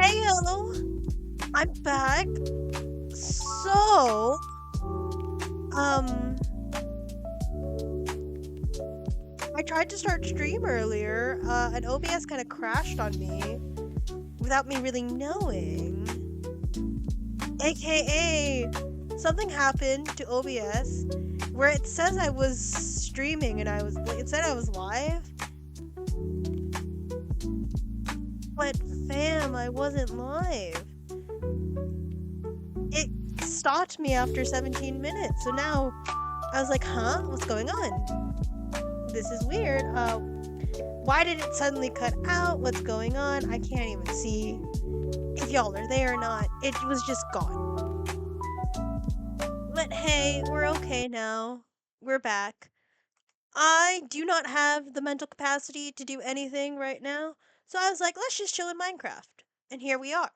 Heyo, I'm back. So, um, I tried to start stream earlier, and OBS kind of crashed on me without me really knowing. AKA, something happened to OBS where it says I was streaming and it said I was live, but fam, I wasn't live. It stopped me after 17 minutes, so now I was like, huh? What's going on? This is weird. Why did it suddenly cut out? What's going on? I can't even see if y'all are there or not. It was just gone. But hey, we're okay now. We're back. I do not have the mental capacity to do anything right now, so I was like, let's just chill in Minecraft. And here we are.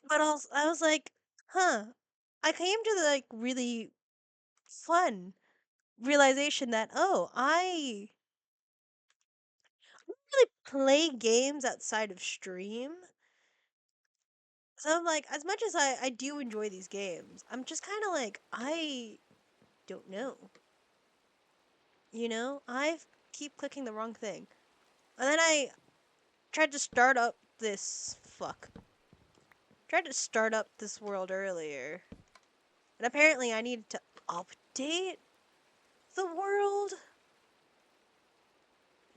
But also, I was like, huh. I came to the really fun realization that, oh, I really play games outside of stream. So I'm like, as much as I do enjoy these games, I'm just kind of like, I don't know. I keep clicking the wrong thing. And then I tried to start up tried to start up this world earlier. And apparently I needed to update the world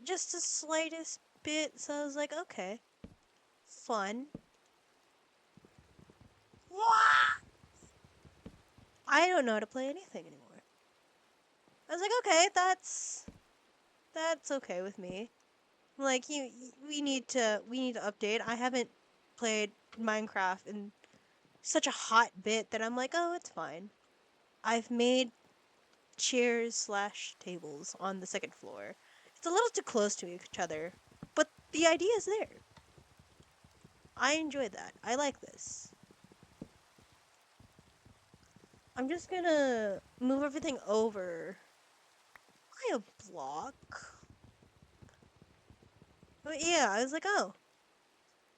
just the slightest bit. So I was like, okay, fun. I don't know how to play anything anymore. I was like, okay, that's okay with me. Like we need to update. I haven't played Minecraft in such a hot bit that I'm like, oh, it's fine. I've made chairs slash tables on the second floor. It's a little too close to each other, but the idea is there. I enjoy that. I like this. I'm just gonna move everything over by a block. But yeah, I was like, oh,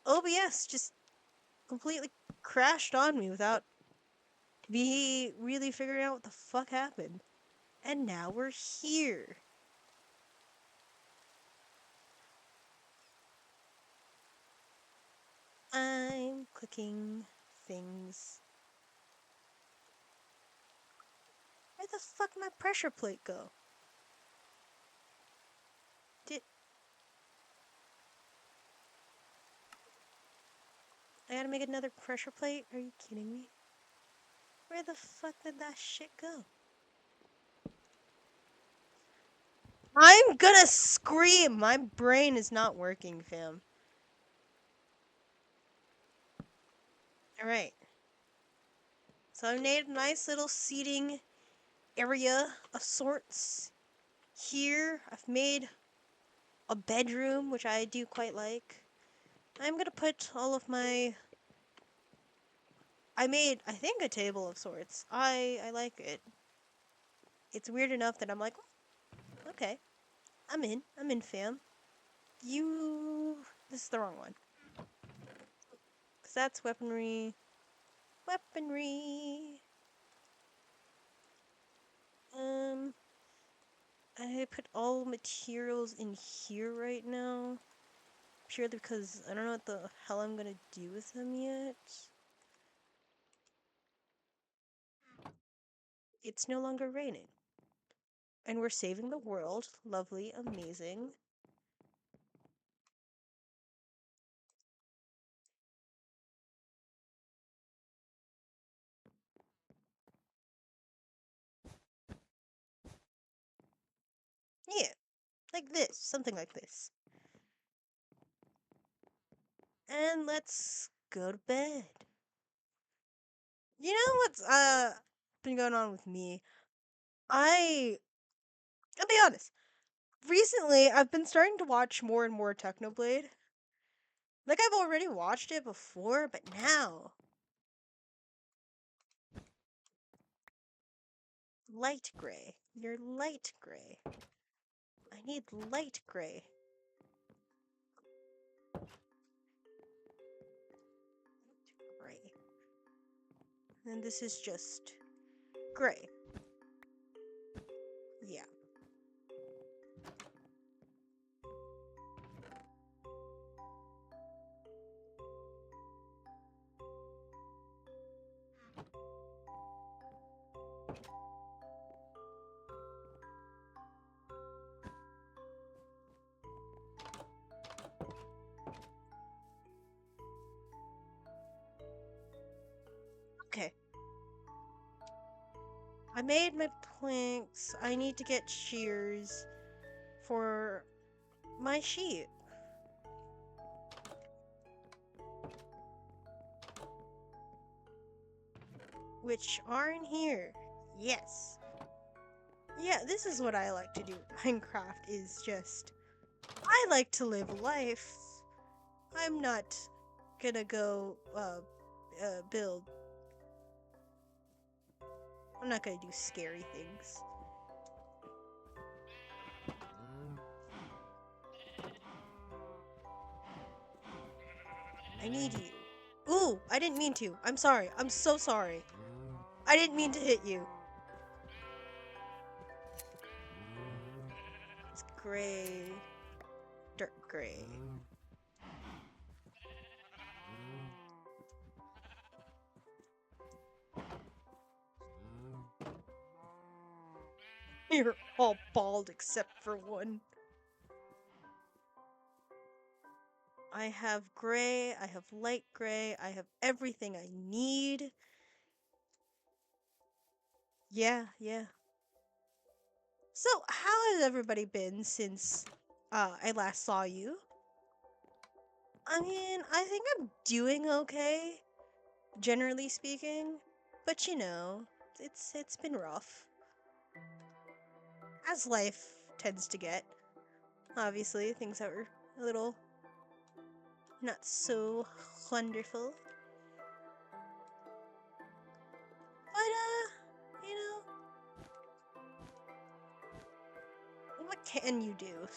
OBS just completely crashed on me without me really figuring out what the fuck happened. And now we're here. I'm clicking things. Where the fuck did my pressure plate go? Did I gotta make another pressure plate? Are you kidding me? Where the fuck did that shit go? I'm gonna scream! My brain is not working, fam. Alright. So I made a nice little seating area of sorts. Here, I've made a bedroom, which I do quite like. I'm gonna put all of my... I made, I think, a table of sorts. I like it. It's weird enough that I'm like, okay, I'm in. I'm in, fam. You... This is the wrong one. Because that's weaponry. Weaponry. Um, I put all materials in here right now. Purely because I don't know what the hell I'm gonna do with them yet. It's no longer raining. And we're saving the world. Lovely, amazing. Yeah, like this. Something like this. And let's go to bed. You know what's been going on with me? I'll be honest. recently I've been starting to watch more and more Technoblade. Like I've already watched it before, but now light gray. You're light gray. I need light gray. Gray. And this is just gray. Yeah. Okay. I made my planks. I need to get shears for my sheep. Which are in here. Yes. Yeah, this is what I like to do with Minecraft is just I like to live life. I'm not gonna go build. I'm not gonna do scary things. I need you. Ooh, I didn't mean to. I'm sorry. I'm so sorry. I didn't mean to hit you. It's gray. Dark gray. You're all bald except for one. I have gray, I have light gray, I have everything I need. Yeah, yeah. So, how has everybody been since I last saw you? I mean, I think I'm doing okay, generally speaking. But you know, it's been rough. As life tends to get. Obviously, things that were a little not so wonderful. But you know, what can you do?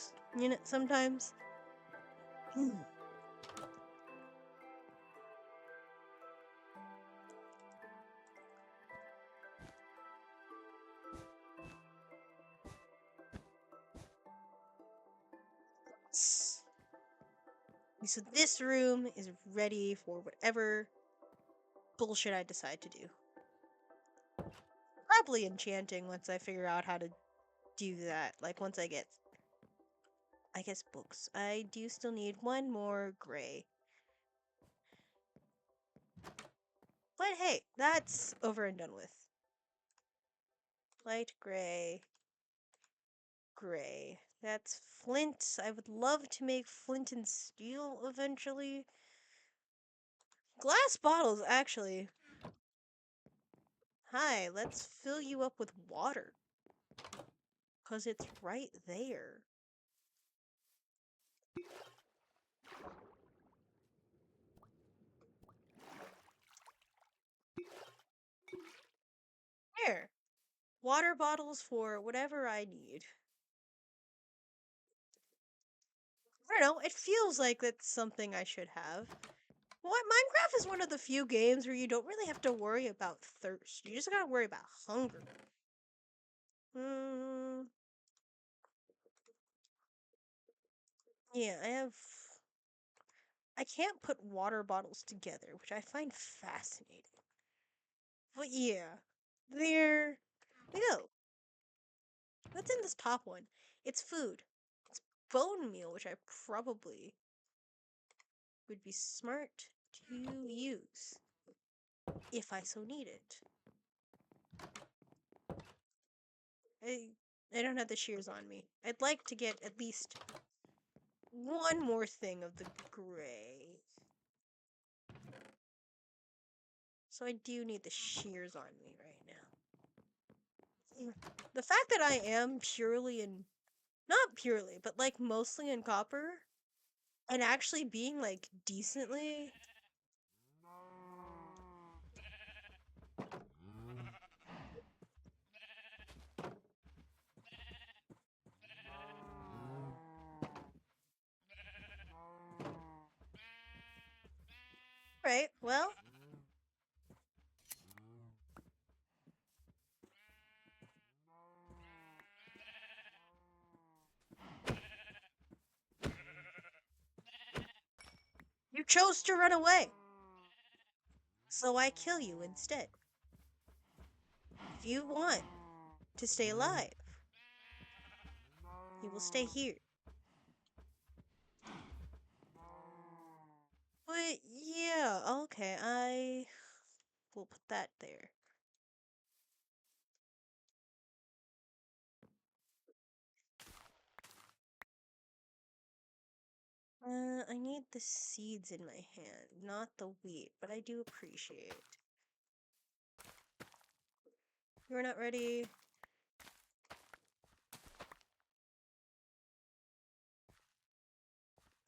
You know, sometimes. So this room is ready for whatever bullshit I decide to do. Probably enchanting once I figure out how to do that. Like once I get, I guess, books. I do still need one more gray. But hey, that's over and done with. Light gray. Gray. That's flint. I would love to make flint and steel eventually. Glass bottles, actually. Hi, let's fill you up with water. Because it's right there. There. Water bottles for whatever I need. I don't know, it feels like that's something I should have. What Minecraft is one of the few games where you don't really have to worry about thirst. You just gotta worry about hunger. Hmm. Yeah, I can't put water bottles together, which I find fascinating. But yeah, there we go. What's in this top one? It's food. It's bone meal, which I probably would be smart to use if I so need it. I I don't have the shears on me. I'd like to get at least one more thing of the gray. So I do need the shears on me right now. The fact that I am purely in Not purely, but like mostly in copper. And actually being like decently. Right, well, you chose to run away. So I kill you instead. If you want to stay alive, you will stay here. But yeah, okay, I will put that there. I need the seeds in my hand, not the wheat, but I do appreciate. You're not ready.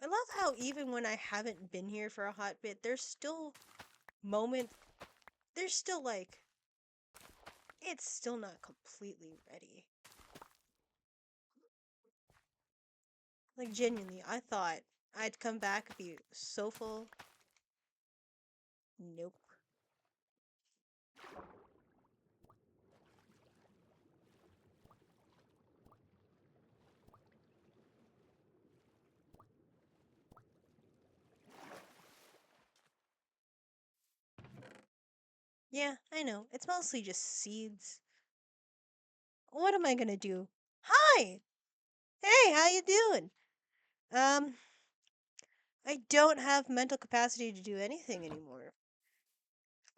I love how even when I haven't been here for a hot bit, there's still moments, there's still like, it's still not completely ready. Like, genuinely, I thought I'd come back and be so full. Nope. Yeah, I know. It's mostly just seeds. What am I gonna do? Hi! Hey, how you doing? Um, I don't have mental capacity to do anything anymore.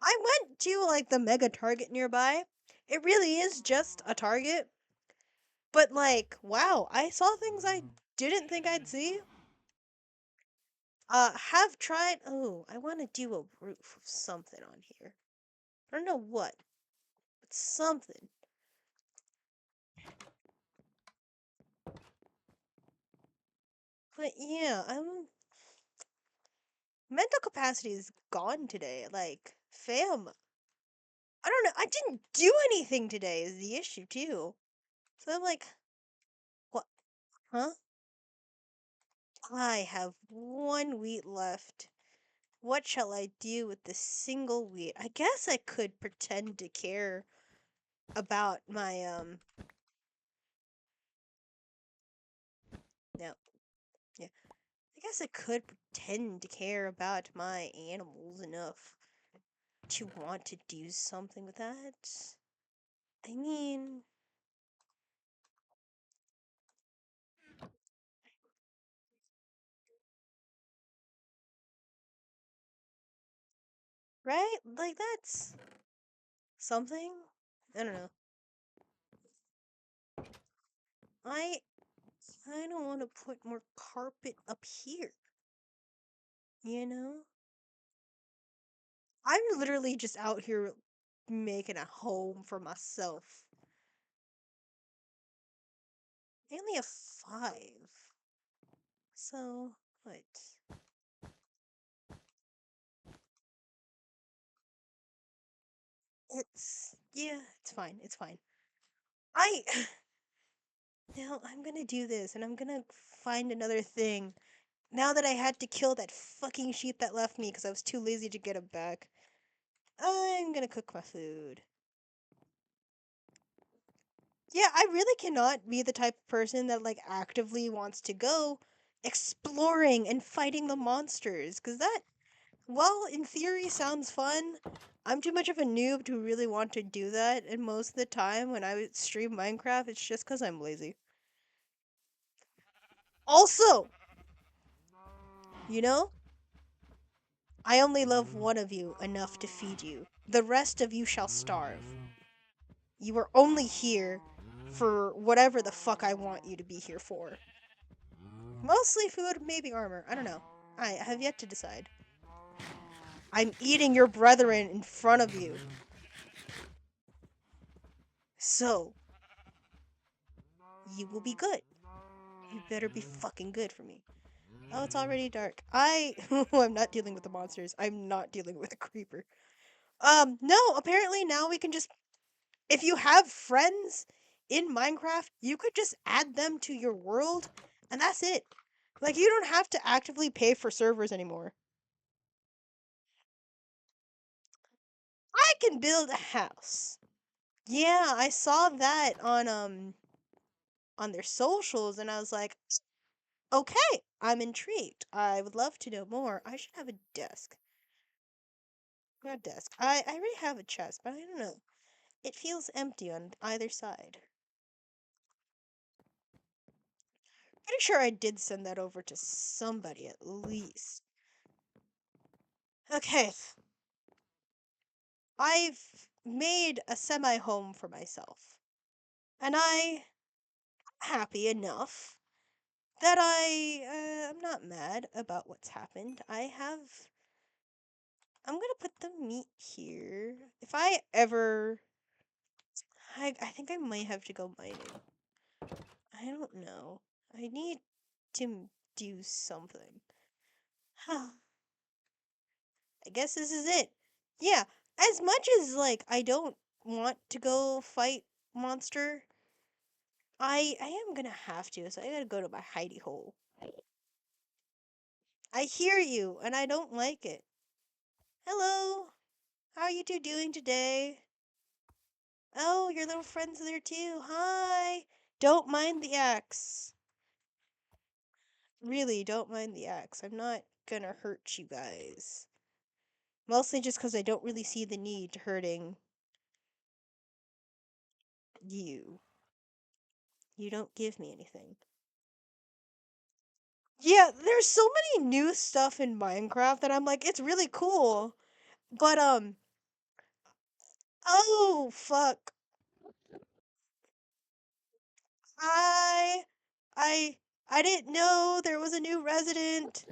I went to, like, the mega target nearby. It really is just a target. But, like, wow, I saw things I didn't think I'd see. Have tried. Oh, I want to do a roof of something on here. I don't know what, but something. But yeah, mental capacity is gone today. Like, fam, I don't know. I didn't do anything today is the issue too. So I'm like, what? Huh? I have one wheat left. What shall I do with this single wheat? I guess I could pretend to care about my no. Yeah. I guess I could pretend to care about my animals enough to want to do something with that. I mean, right? Like that's something. I don't know. I I don't want to put more carpet up here. You know? I'm literally just out here making a home for myself. I only have 5. So, what? Yeah, it's fine. It's fine. I Now I'm gonna do this and I'm gonna find another thing. Now that I had to kill that fucking sheep that left me because I was too lazy to get him back, I'm gonna cook my food. Yeah, I really cannot be the type of person that like actively wants to go exploring and fighting the monsters because that, while in theory sounds fun, I'm too much of a noob to really want to do that, and most of the time when I stream Minecraft, it's just because I'm lazy. Also, you know, I only love one of you enough to feed you. The rest of you shall starve. You are only here for whatever the fuck I want you to be here for. Mostly food, maybe armor. I don't know. I have yet to decide. I'm eating your brethren in front of you. So, you will be good. You better be fucking good for me. Oh, it's already dark. I'm not dealing with the monsters. I'm not dealing with a creeper. No, apparently now we can just, if you have friends in Minecraft, you could just add them to your world, and that's it. Like, you don't have to actively pay for servers anymore. I can build a house. Yeah, I saw that on their socials, and I was like, okay, I'm intrigued. I would love to know more. I should have a desk. Not a desk. I already have a chest, but I don't know. It feels empty on either side. Pretty sure I did send that over to somebody at least. Okay, I've made a semi-home for myself. And I'm happy enough that I'm not mad about what's happened. I'm gonna put the meat here. If I ever, I think I might have to go mining. I don't know. I need to do something. I guess this is it. Yeah, as much as like I don't want to go fight monster, I am gonna have to. So I gotta go to my hidey hole. I hear you, and I don't like it. Hello, how are you two doing today? Oh, your little friend's there too. Hi. Don't mind the axe. Really, don't mind the axe. I'm not gonna hurt you guys. Mostly just because I don't really see the need to hurting you. You don't give me anything. Yeah, there's so many new stuff in Minecraft that I'm like, it's really cool. But oh fuck. I I I didn't know there was a new resident.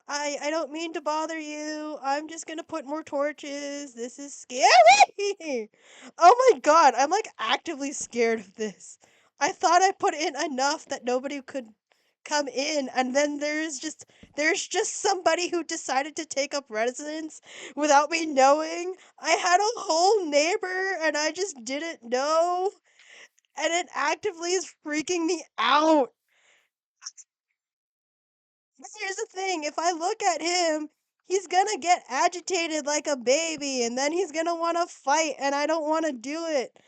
I don't mean to bother you. I'm just gonna put more torches. This is scary. Oh my god, I'm like actively scared of this. I thought I put in enough that nobody could come in, and then there's just somebody who decided to take up residence without me knowing. I had a whole neighbor and I just didn't know, and it actively is freaking me out. Here's the thing, if I look at him, he's gonna get agitated like a baby, and then he's gonna want to fight, and I don't want to do it.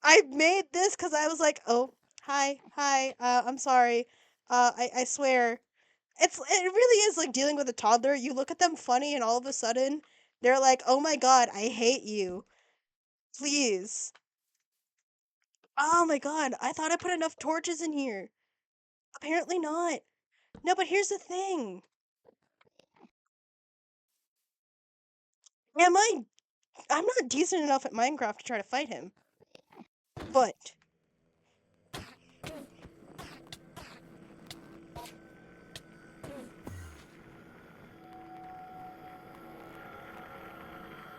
I made this because I was like, oh, hi, I'm sorry. I swear. It really is like dealing with a toddler. You look at them funny, and all of a sudden, they're like, oh my god, I hate you. Please. Oh my god, I thought I put enough torches in here. Apparently not. No, but here's the thing. Am I I'm not decent enough at Minecraft to try to fight him. But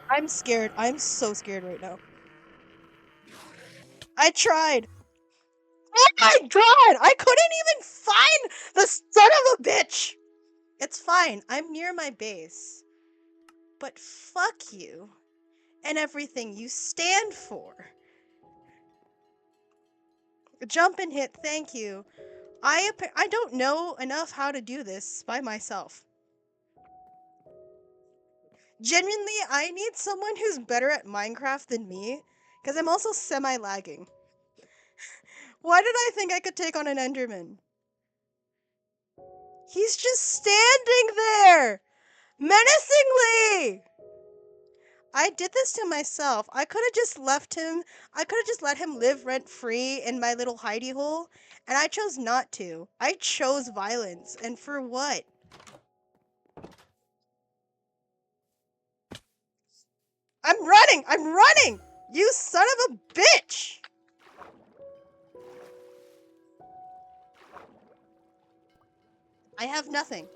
I'm scared. I'm so scared right now. I tried. Oh my god! I couldn't even find the son of a bitch! It's fine. I'm near my base. But fuck you and everything you stand for. Jump and hit, thank you. I don't know enough how to do this by myself. Genuinely, I need someone who's better at Minecraft than me, because I'm also semi-lagging. Why did I think I could take on an Enderman? He's just standing there! Menacingly! I did this to myself. I could have just left him. I could have just let him live rent free in my little hidey hole, and I chose not to. I chose violence, and for what? I'm running! I'm running! You son of a bitch! I have nothing.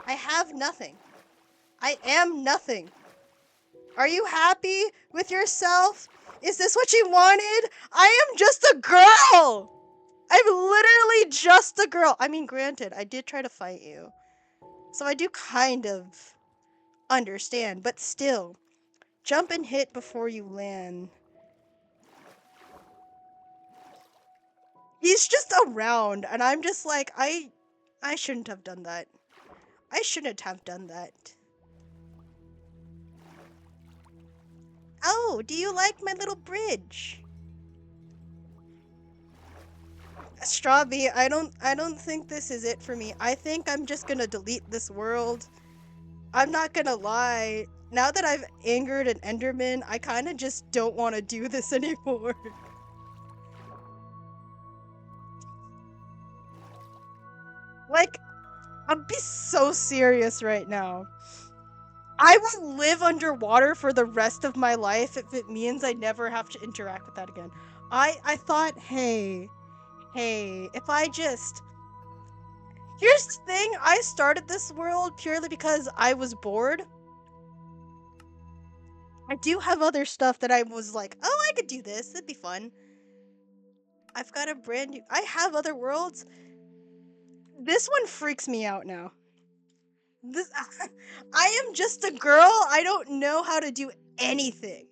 I have nothing. I am nothing. Are you happy with yourself? Is this what you wanted? I am just a girl! I'm literally just a girl. I mean, granted, I did try to fight you. So I do kind of understand, but still. Jump and hit before you land. He's just around, and I'm just like, I shouldn't have done that. I shouldn't have done that. Oh, do you like my little bridge? Strawby, I don't think this is it for me. I think I'm just gonna delete this world. I'm not gonna lie. Now that I've angered an Enderman, I kinda just don't wanna do this anymore. Like, I'll be so serious right now. I will live underwater for the rest of my life if it means I never have to interact with that again. I thought, hey, if I just Here's the thing, I started this world purely because I was bored. I do have other stuff that I was like, oh, I could do this. It'd be fun. I've got a brand new. I have other worlds. This one freaks me out now. This, I am just a girl. I don't know how to do anything.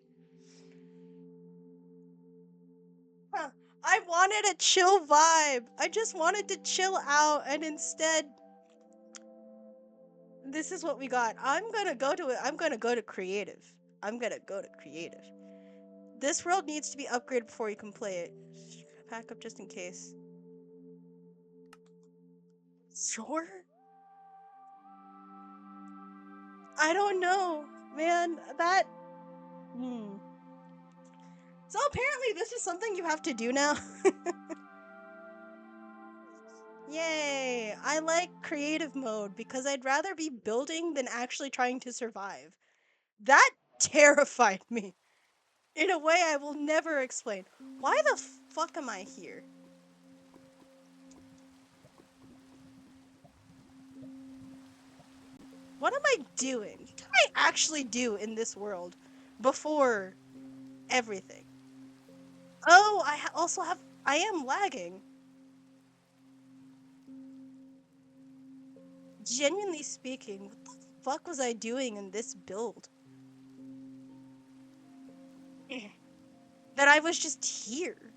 Huh. I wanted a chill vibe. I just wanted to chill out, and instead, this is what we got. I'm gonna go to it. I'm gonna go to creative. I'm gonna go to creative. This world needs to be upgraded before you can play it. Pack up just in case. Sure? I don't know, man. That. Hmm. So apparently, this is something you have to do now. Yay! I like creative mode because I'd rather be building than actually trying to survive. That terrified me in a way I will never explain. Why the fuck am I here? What am I doing? What can I actually do in this world before everything? Oh, also have. I am lagging. Genuinely speaking, what the fuck was I doing in this build? That I was just here.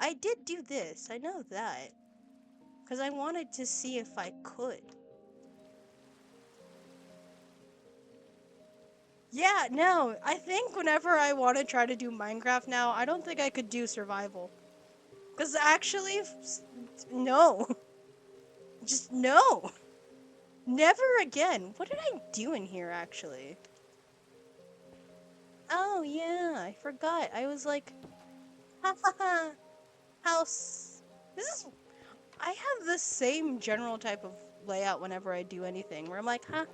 I did do this, I know that. Because I wanted to see if I could. Yeah, no, I think whenever I want to try to do Minecraft now, I don't think I could do survival. Because actually, no. Just no. Never again. What did I do in here, actually? Oh, yeah, I forgot. I was like, ha ha ha, house. This is. I have the same general type of layout whenever I do anything, where I'm like, huh,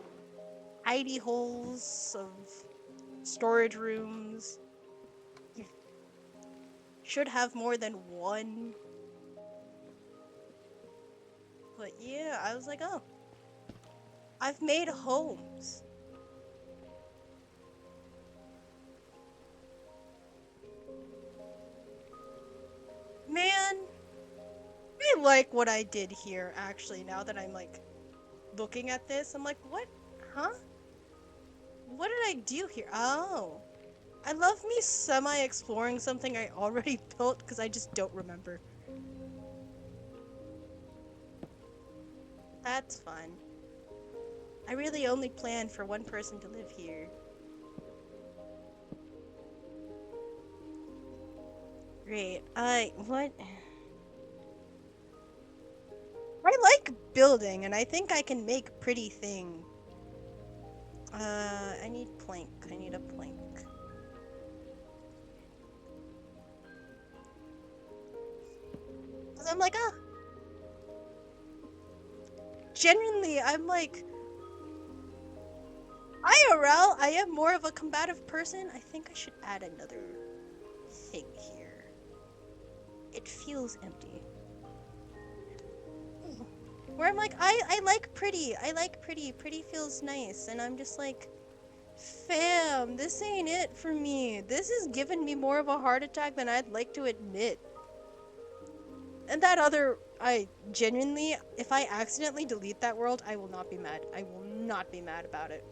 hidey holes of storage rooms. Should have more than one. But yeah, I was like, oh, I've made homes. Man, I like what I did here, actually, now that I'm like looking at this. I'm like, what? Huh? What did I do here? Oh. I love me semi-exploring something I already built because I just don't remember. That's fun. I really only planned for one person to live here. Great. What? I like building, and I think I can make pretty thing. I need plank. I need a plank. Cause I'm like, ah. Genuinely, I'm like, IRL, I am more of a combative person. I think I should add another thing here. It feels empty. Where I'm like, I like pretty. I like pretty. Pretty feels nice. And I'm just like, fam, this ain't it for me. This is giving me more of a heart attack than I'd like to admit. And that other, I genuinely, if I accidentally delete that world, I will not be mad. I will not be mad about it.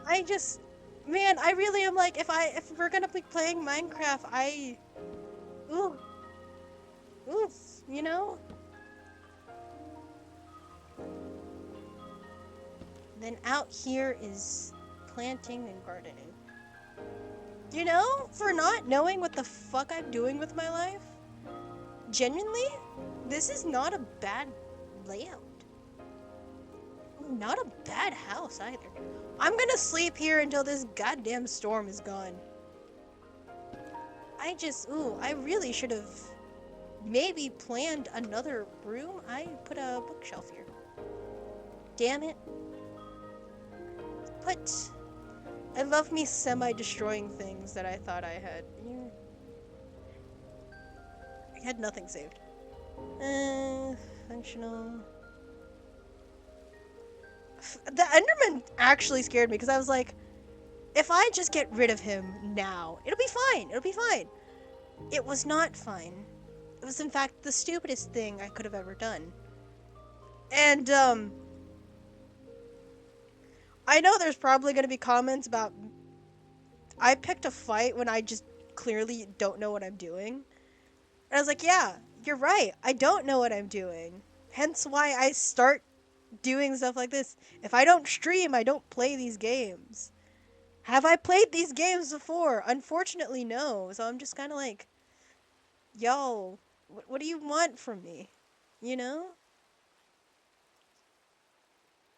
I just, man, I really am like, if we're gonna be playing Minecraft, ooh, oof, you know? Then out here is planting and gardening. You know, for not knowing what the fuck I'm doing with my life, genuinely, this is not a bad layout. Not a bad house either. I'm gonna sleep here until this goddamn storm is gone. I really should have maybe planned another room. I put a bookshelf here. Damn it. But I love me semi-destroying things that I thought I had. I had nothing saved. Functional. The Enderman actually scared me because I was like, if I just get rid of him now, it'll be fine. It'll be fine. It was not fine. It was in fact the stupidest thing I could have ever done. And I know there's probably going to be comments about I picked a fight when I just clearly don't know what I'm doing. And I was like, yeah, you're right. I don't know what I'm doing. Hence why I start doing stuff like this. If I don't stream, I don't play these games. Have I played these games before? Unfortunately, no. So I'm just kind of like, yo, what do you want from me? You know?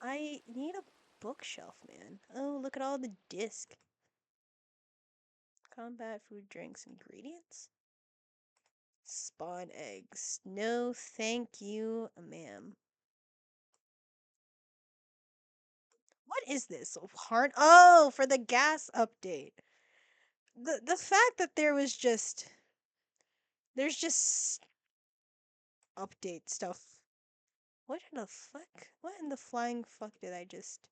I need a bookshelf, man. Oh, look at all the disc. Combat, food, drinks, ingredients. Spawn eggs. No, thank you, ma'am. What is this? Hard. Oh, for the gas update. The fact that there's just update stuff. What in the fuck? What in the flying fuck did I just?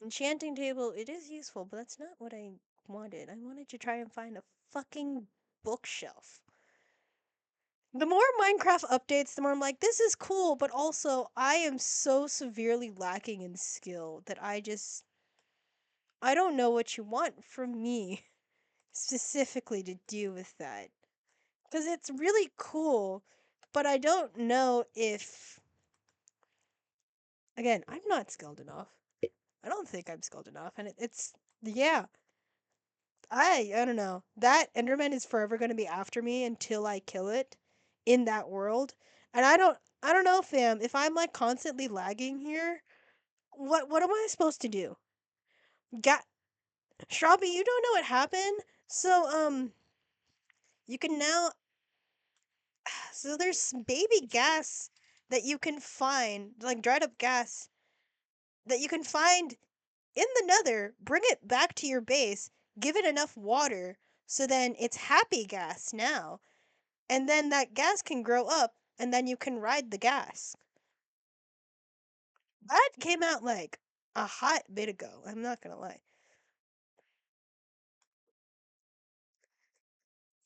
Enchanting table, it is useful, but that's not what I wanted. I wanted to try and find a fucking bookshelf. The more Minecraft updates, the more I'm like, this is cool, but also I am so severely lacking in skill that I don't know what you want from me specifically to do with that. Because it's really cool, but I don't know if. Again, I'm not skilled enough. I don't think I'm skilled enough, and it's. Yeah, I don't know. That Enderman is forever going to be after me until I kill it in that world. And I don't know, fam. If I'm like constantly lagging here, what am I supposed to do? Got Strawby, you don't know what happened? So you can now so there's baby gas that you can find, like dried up gas that you can find in the nether, bring it back to your base, give it enough water so then it's happy gas now. And then that gas can grow up and then you can ride the gas. That came out like a hot bit ago. I'm not gonna lie.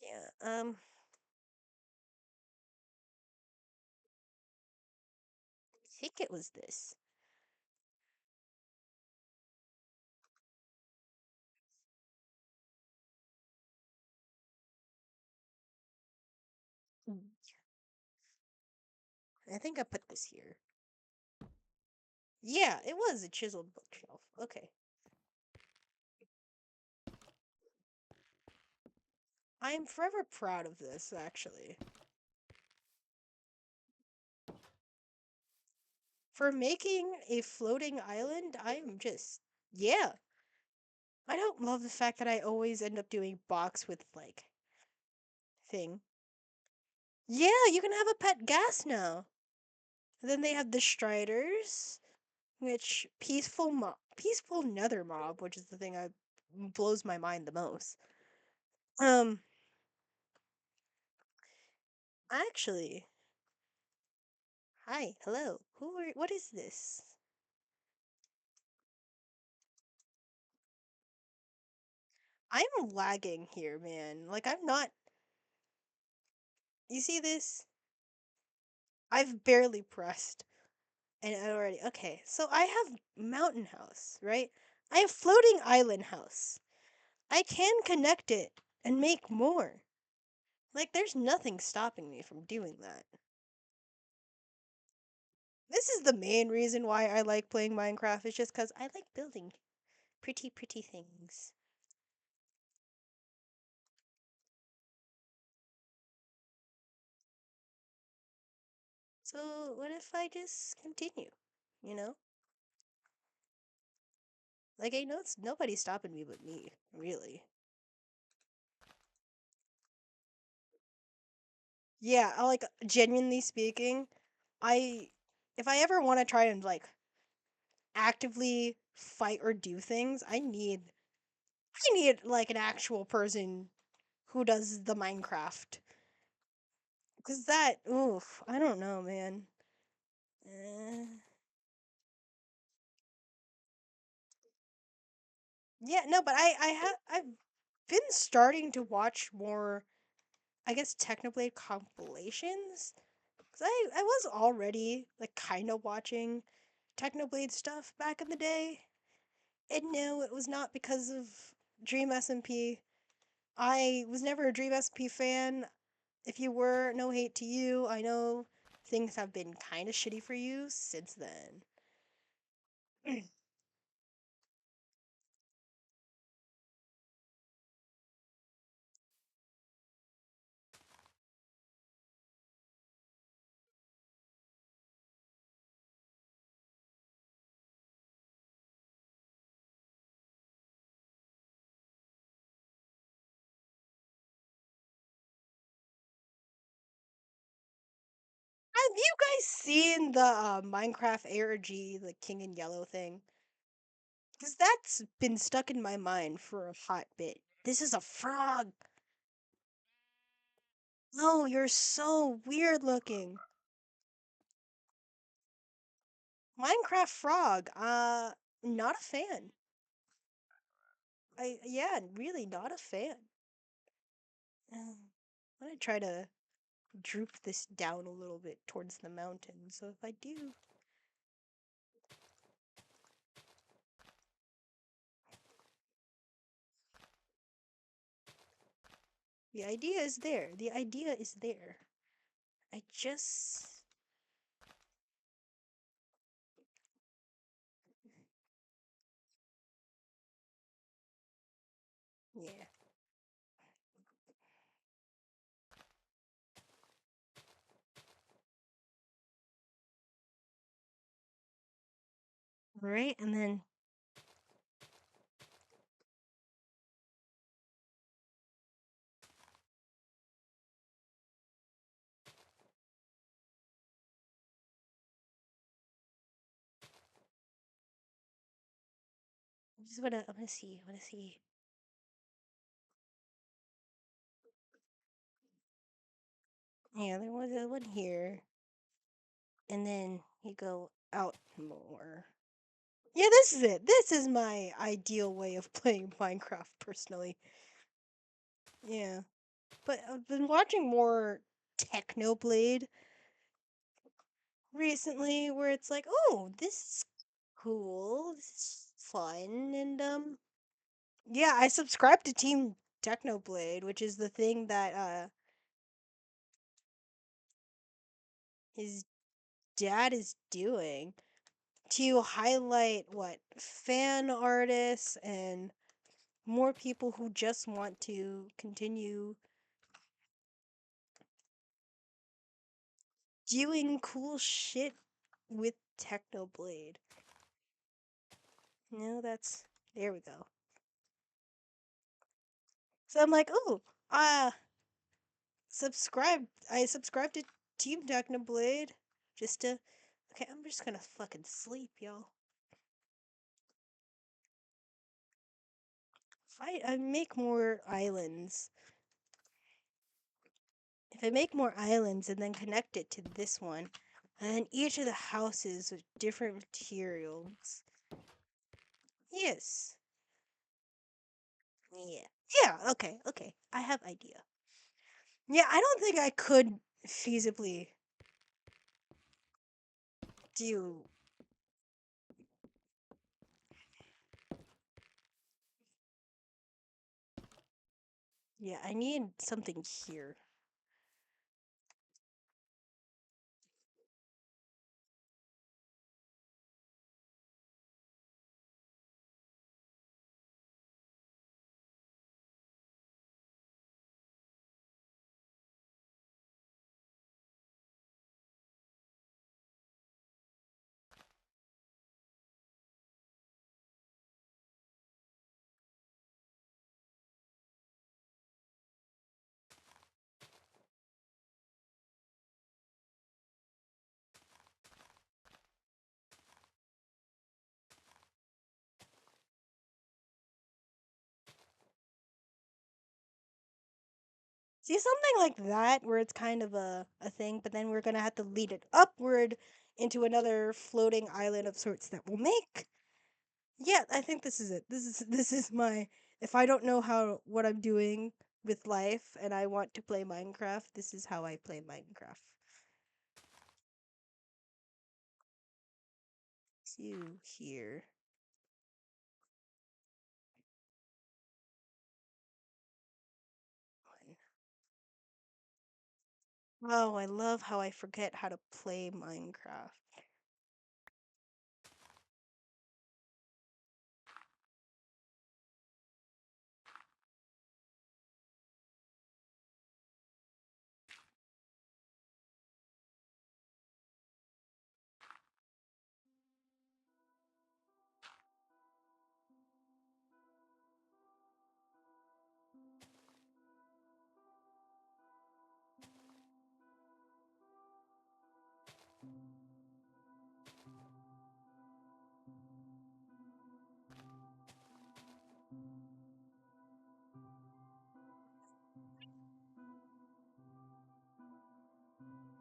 Yeah, I think it was this. Mm. I think I put this here. Yeah, it was a chiseled bookshelf. Okay. I'm forever proud of this, actually. For making a floating island, I'm just. Yeah. I don't love the fact that I always end up doing box with, like, thing. Yeah, you can have a pet gas now. And then they have the Striders, which peaceful nether mob, which is the thing I blows my mind the most. Um, actually, hi, hello. What is this? I'm lagging here, man. Like I'm not. You see this? I've barely pressed, and I already. Okay, so I have mountain house, right? I have floating island house. I can connect it and make more. Like there's nothing stopping me from doing that. This is the main reason why I like playing Minecraft. Is just because I like building pretty, pretty things. So what if I just continue? You know, like I know it's nobody's stopping me but me, really. Yeah, like genuinely speaking, I if I ever want to try and like actively fight or do things, I need like an actual person who does the Minecraft. Cause that, oof, I don't know, man. Eh. Yeah, no, but I've been starting to watch more, I guess, Technoblade compilations. Cause I was already like kind of watching Technoblade stuff back in the day. And no, it was not because of Dream SMP. I was never a Dream SMP fan. If you were, no hate to you. I know things have been kind of shitty for you since then. Have you guys seen the Minecraft ARG, the King in Yellow thing? Because that's been stuck in my mind for a hot bit. This is a frog. Oh, you're so weird looking. Minecraft frog. Not a fan. Yeah, really not a fan. I'm gonna try to droop this down a little bit towards the mountain. So if I do, the idea is there. The idea is there. I just, yeah. Right, and then I wanna see. I wanna see. Yeah, there was a one here, and then you go out more. Yeah, this is it. This is my ideal way of playing Minecraft personally. Yeah. But I've been watching more Technoblade recently where it's like, "Oh, this is cool. This is fun." And yeah, I subscribe to Team Technoblade, which is the thing that his dad is doing to highlight what fan artists and more people who just want to continue doing cool shit with Technoblade. No, that's there we go. So I'm like, oh, subscribe. I subscribed to Team Technoblade just to. Okay, I'm just gonna fucking sleep, y'all. I make more islands, if I make more islands and then connect it to this one, and then each of the houses with different materials. Yes. Yeah. Yeah, okay, okay. I have idea. Yeah, I don't think I could feasibly do. Yeah, I need something here. See, something like that, where it's kind of a thing, but then we're gonna have to lead it upward into another floating island of sorts that we'll make. Yeah, I think this is it. This is my, if I don't know how what I'm doing with life and I want to play Minecraft, this is how I play Minecraft. Two here. One. Oh, I love how I forget how to play Minecraft.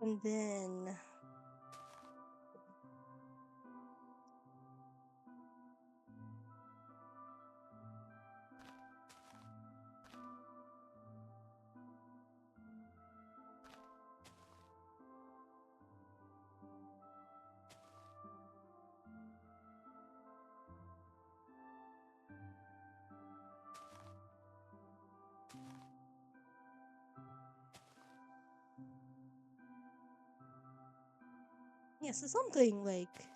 And then yeah, so something like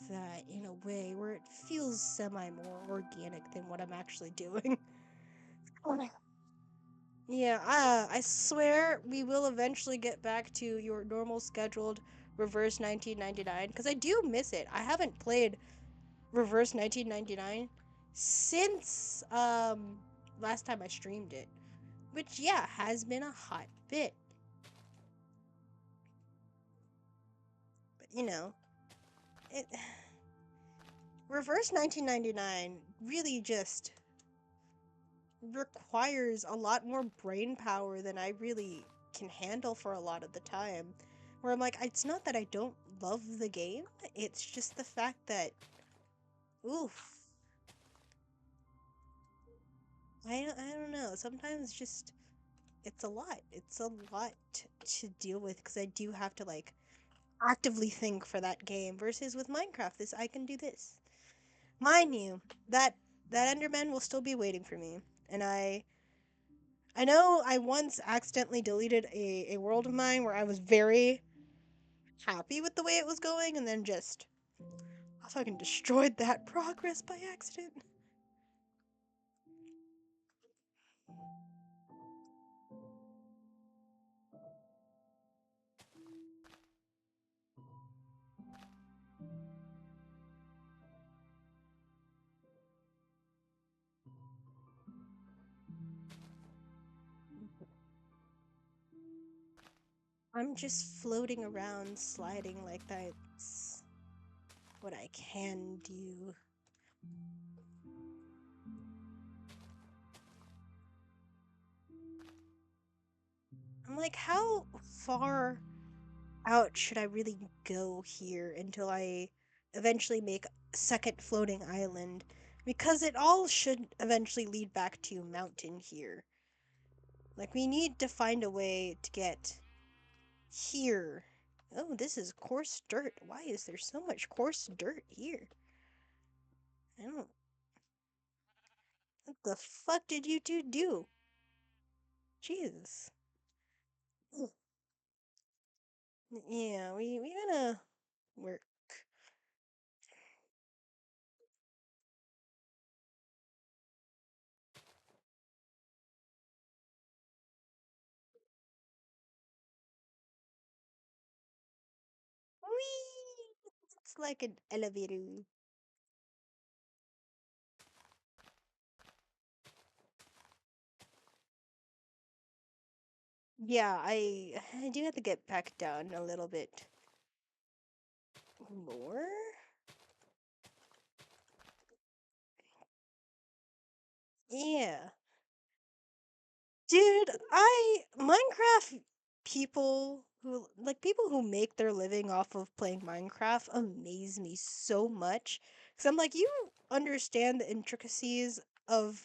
that in a way where it feels semi more organic than what I'm actually doing. Yeah, I swear we will eventually get back to your normal scheduled Reverse 1999 because I do miss it. I haven't played Reverse 1999 since last time I streamed it, which yeah, has been a hot bit. But you know, it Reverse 1999 really just requires a lot more brain power than I really can handle for a lot of the time. Where I'm like, it's not that I don't love the game, it's just the fact that, oof, I don't know. Sometimes just, it's a lot. It's a lot to deal with because I do have to like actively think for that game. Versus with Minecraft, this I can do this. Mind you, that Enderman will still be waiting for me, and I know I once accidentally deleted a world of mine where I was very happy with the way it was going and then just I fucking destroyed that progress by accident. I'm just floating around sliding like that's what I can do. like, how far out should I really go here until I eventually make a second floating island? Because it all should eventually lead back to mountain here. Like, we need to find a way to get here. Oh, this is coarse dirt. Why is there so much coarse dirt here? I don't. What the fuck did you two do? Jesus. Yeah, we gotta work. Whee! It's like an elevator. Yeah, I do have to get back down a little bit more. Yeah. Dude, I Minecraft people who make their living off of playing Minecraft amaze me so much. Cause I'm like, you understand the intricacies of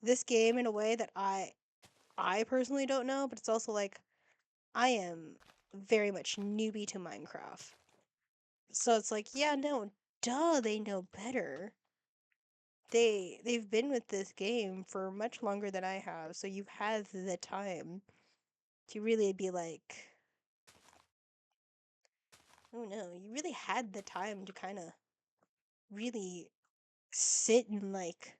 this game in a way that I personally don't know, but it's also like I am very much newbie to Minecraft. So it's like, yeah, no, duh, they know better. They've been with this game for much longer than I have, so you've had the time to really be like, oh no, you really had the time to kind of really sit and like,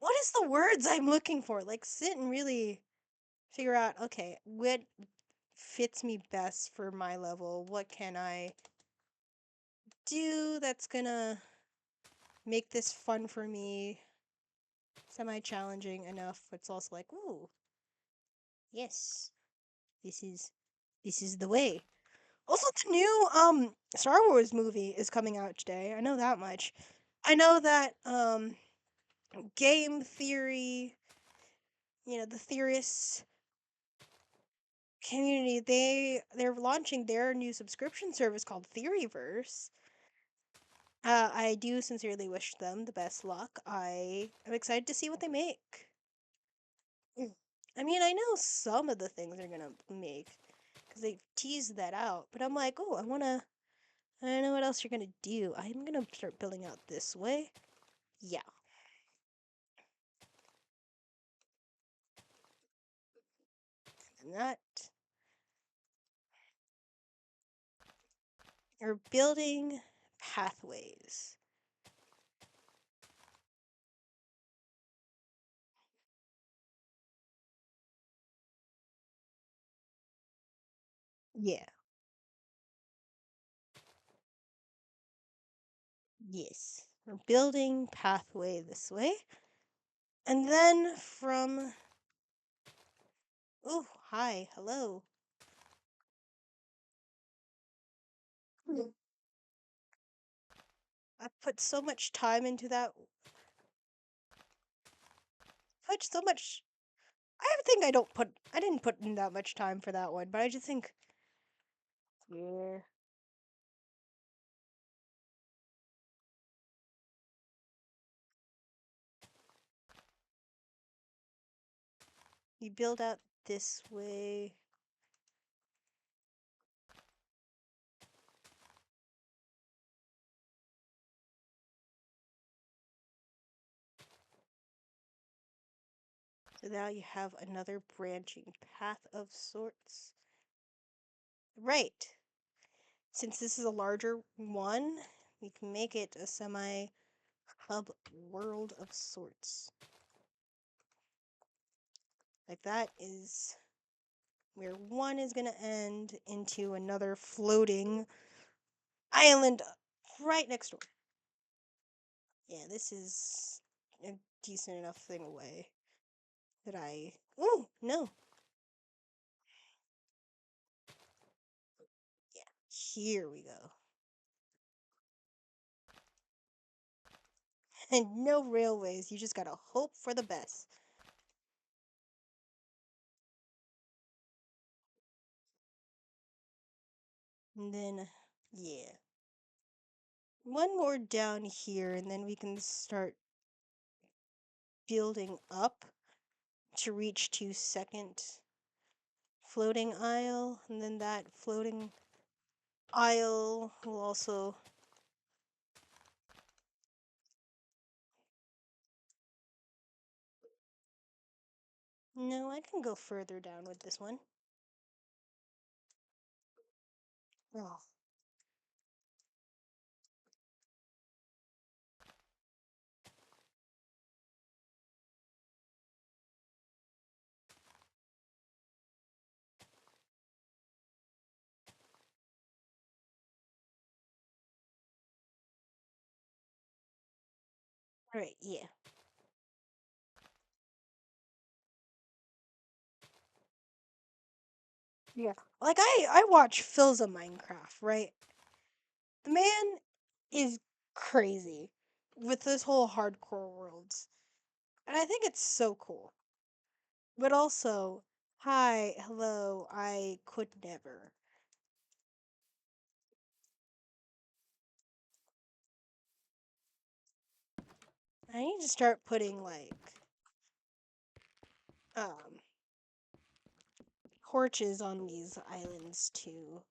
what is the words I'm looking for? Like, sit and really figure out, okay, what fits me best for my level? What can I do that's gonna make this fun for me, semi-challenging enough? It's also like, ooh, yes, this is this is the way. Also, the new Star Wars movie is coming out today. I know that much. I know that game theory, the theorists community, they're launching their new subscription service called Theoryverse. I do sincerely wish them the best luck. I am excited to see what they make. Mm. I mean, I know some of the things they're gonna make because they teased that out, but I'm like, oh, I don't know what else you're gonna do. I'm gonna start building out this way. Yeah, and that. You're building pathways. Yeah. Yes. We're building pathway this way. And then from. Oh, hi. Hello. Mm. I put so much time into that. Put so much. I think I don't put. I didn't put in that much time for that one, but I just think. Yeah. You build out this way. So now you have another branching path of sorts. Right. Since this is a larger one, we can make it a semi-hub world of sorts. Like that is where one is going to end into another floating island right next door. Yeah, this is a decent enough thing away that I... Oh, no. Yeah, here we go. And no railways, you just gotta hope for the best. And then, yeah. One more down here, and then we can start building up to reach to second floating aisle, and then that floating aisle will also. No, I can go further down with this one. Oh, right, yeah. Yeah. Like I watch Phil's of Minecraft, right? The man is crazy with this whole hardcore worlds. And I think it's so cool. But also, hi, hello, I could never. I need to start putting like um torches on these islands too.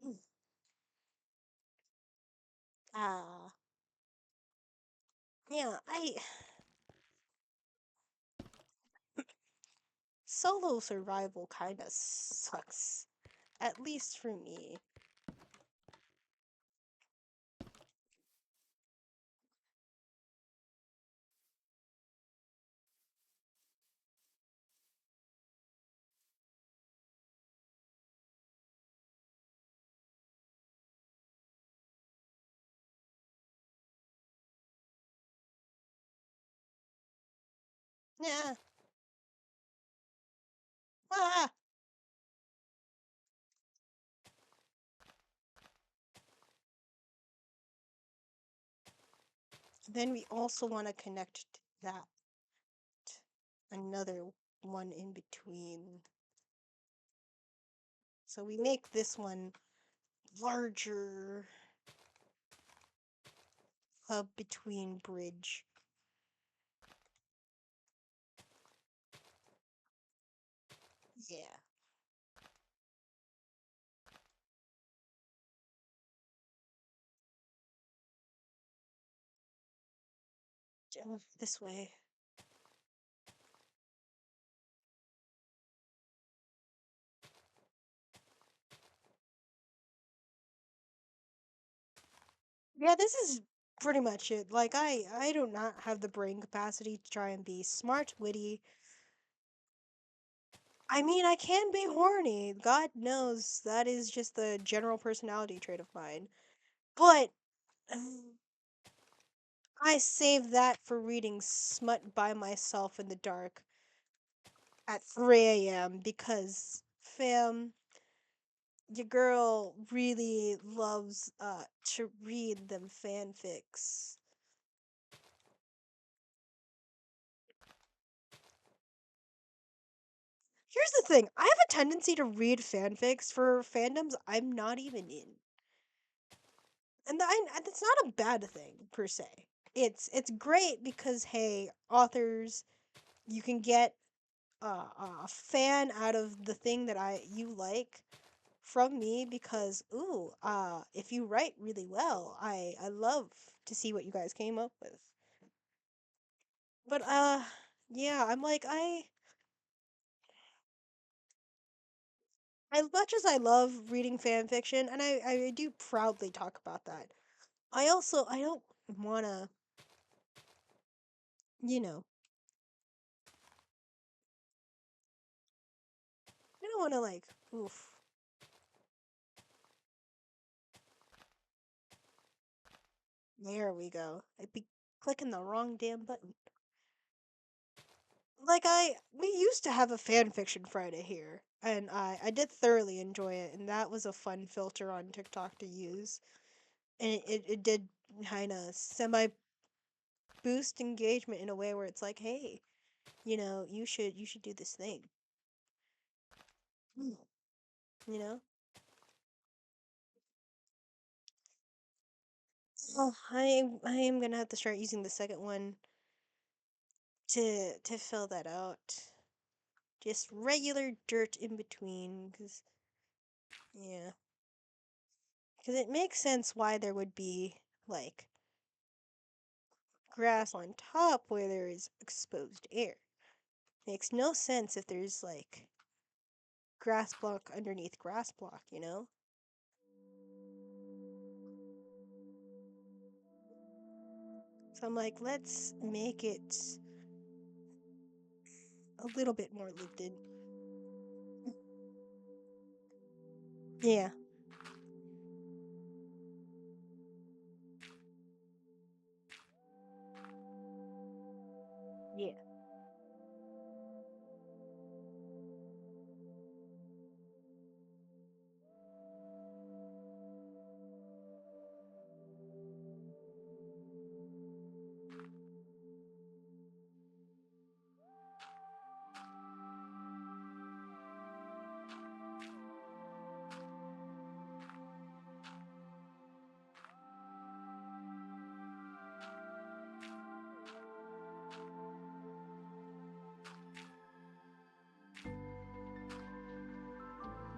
Mm. Ah, yeah, I solo survival kind of sucks, at least for me. Yeah. Ah. Then we also want to connect to that another one in between. So we make this one larger hub between bridge. Yeah. This way. Yeah, this is pretty much it. Like I do not have the brain capacity to try and be smart, witty. I mean, I can be horny. God knows that is just the general personality trait of mine. But I save that for reading smut by myself in the dark at 3 a.m. because, fam, your girl really loves to read them fanfics. Here's the thing, I have a tendency to read fanfics for fandoms I'm not even in. And that's not a bad thing per se. It's great because hey, authors, you can get a fan out of the thing that you like from me because if you write really well, I love to see what you guys came up with. But yeah, I'm like as much as I love reading fan fiction, and I do proudly talk about that. I don't wanna, you know, I don't wanna like oof. There we go. I'd be clicking the wrong damn button. Like we used to have a fan fiction Friday here, and I did thoroughly enjoy it, and that was a fun filter on TikTok to use, and it did kind of semi boost engagement in a way where it's like, hey, you should do this thing, you know. Oh, I am gonna have to start using the second one to fill that out. Just regular dirt in between, cause yeah, cause it makes sense why there would be like grass on top where there is exposed air. Makes no sense if there's like grass block underneath grass block, you know? So I'm like, let's make it a little bit more lived in. Yeah. Yeah.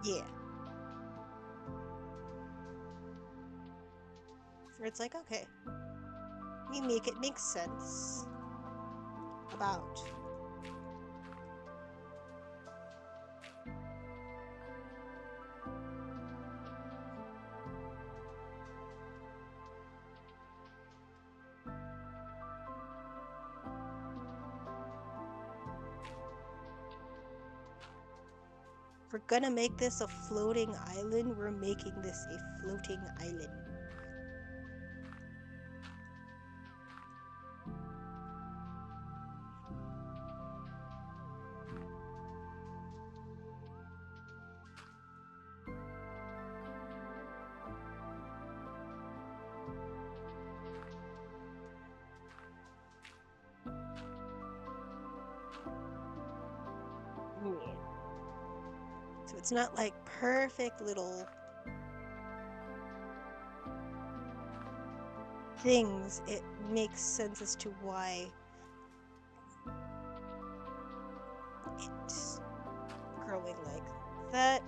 Yeah. Where it's like, okay, we make it make sense about. If we're gonna make this a floating island, we're making this a floating island. Yeah. So it's not like perfect little things. It makes sense as to why it's growing like that.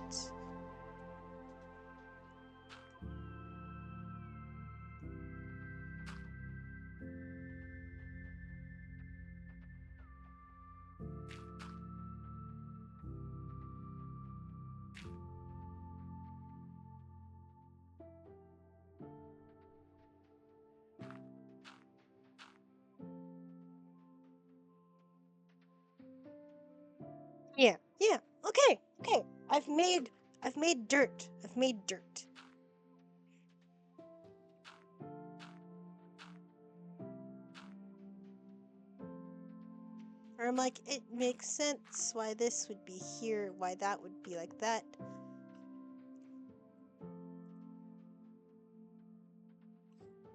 Yeah, yeah. Okay, okay. I've made dirt. I've made dirt. Or I'm like, it makes sense why this would be here, why that would be like that.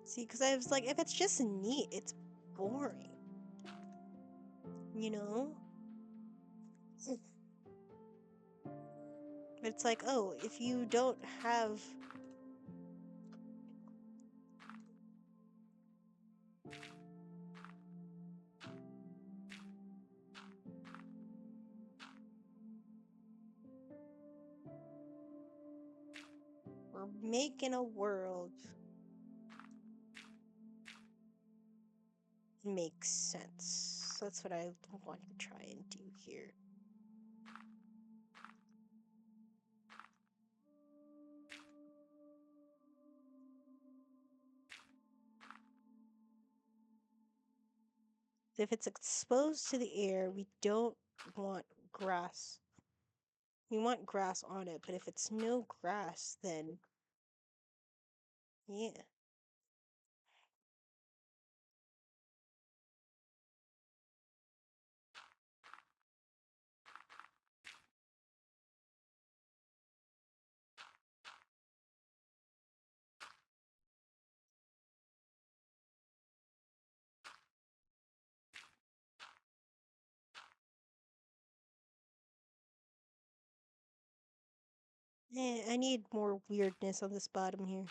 See, because I was like, if it's just neat, it's boring. You know? But it's like, oh, if you don't have. We're making a world. Makes sense. That's what I want to try and do here. If it's exposed to the air, we don't want grass. We want grass on it, but if it's no grass, then yeah. I need more weirdness on this bottom here.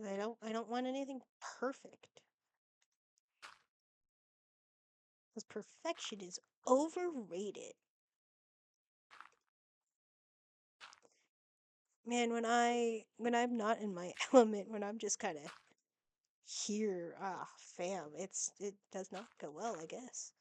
I don't want anything perfect. Because perfection is overrated. Man, when I'm not in my element, when I'm just kind of here, fam, it does not go well, I guess.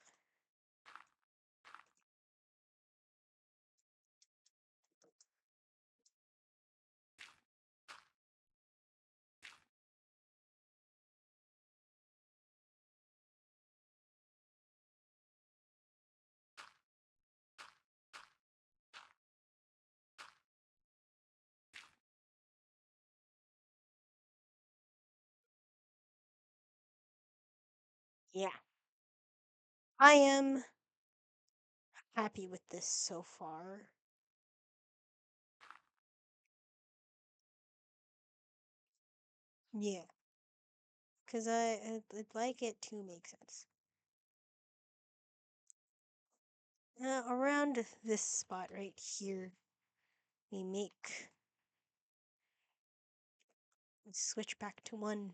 Yeah. I am happy with this so far. Yeah. Because I'd like it to make sense. Around this spot right here, we make switch back to 1.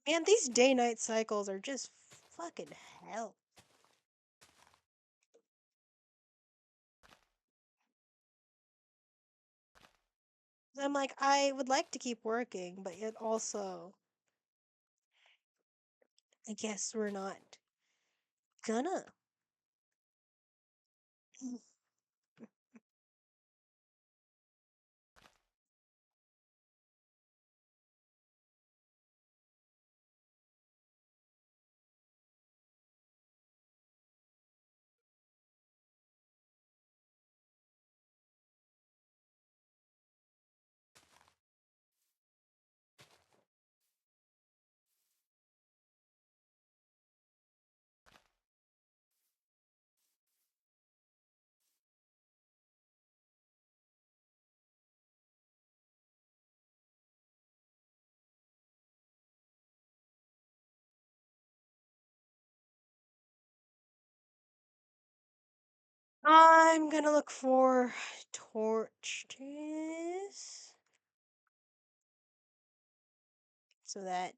Man, these day-night cycles are just fucking hell. I'm like, I would like to keep working, but yet also, I guess we're not gonna. I'm gonna look for torches so that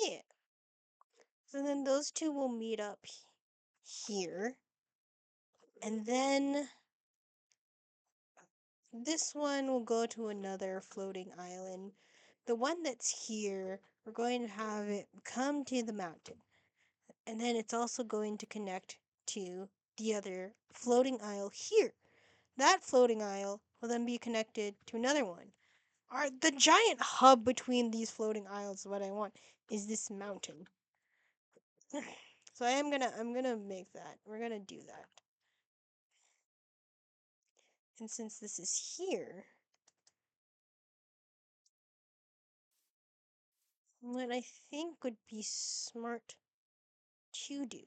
yeah. So then those two will meet up here, and then this one will go to another floating island. The one that's here, we're going to have it come to the mountain. And then it's also going to connect to the other floating isle here. That floating isle will then be connected to another one. The giant hub between these floating isles, what I want, is this mountain. So I'm gonna make that. We're gonna do that. And since this is here, what I think would be smart to do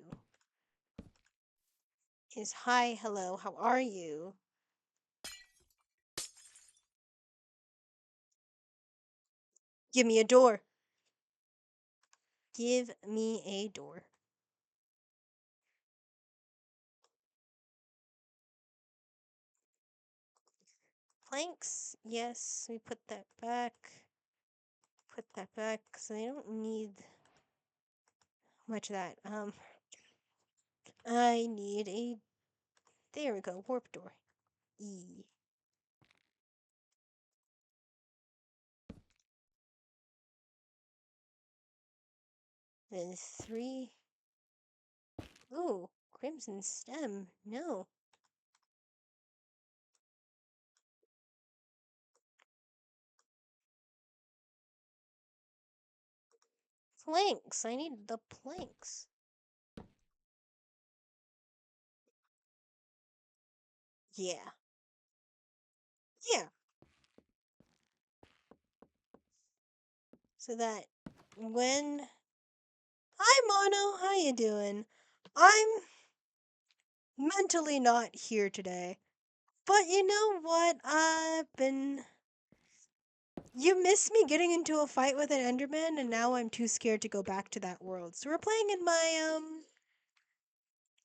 is hi, hello, how are you? Give me a door. Give me a door. Planks, yes, we put that back. Put that back, so I don't need much of that. I need a, there we go, warp door. E. Then 3. Ooh, crimson stem. No. Planks. I need the planks. Yeah. Yeah. So that when Hi Mono, how you doing? I'm mentally not here today. But you know what? You missed me getting into a fight with an Enderman, and now I'm too scared to go back to that world. So we're playing in my.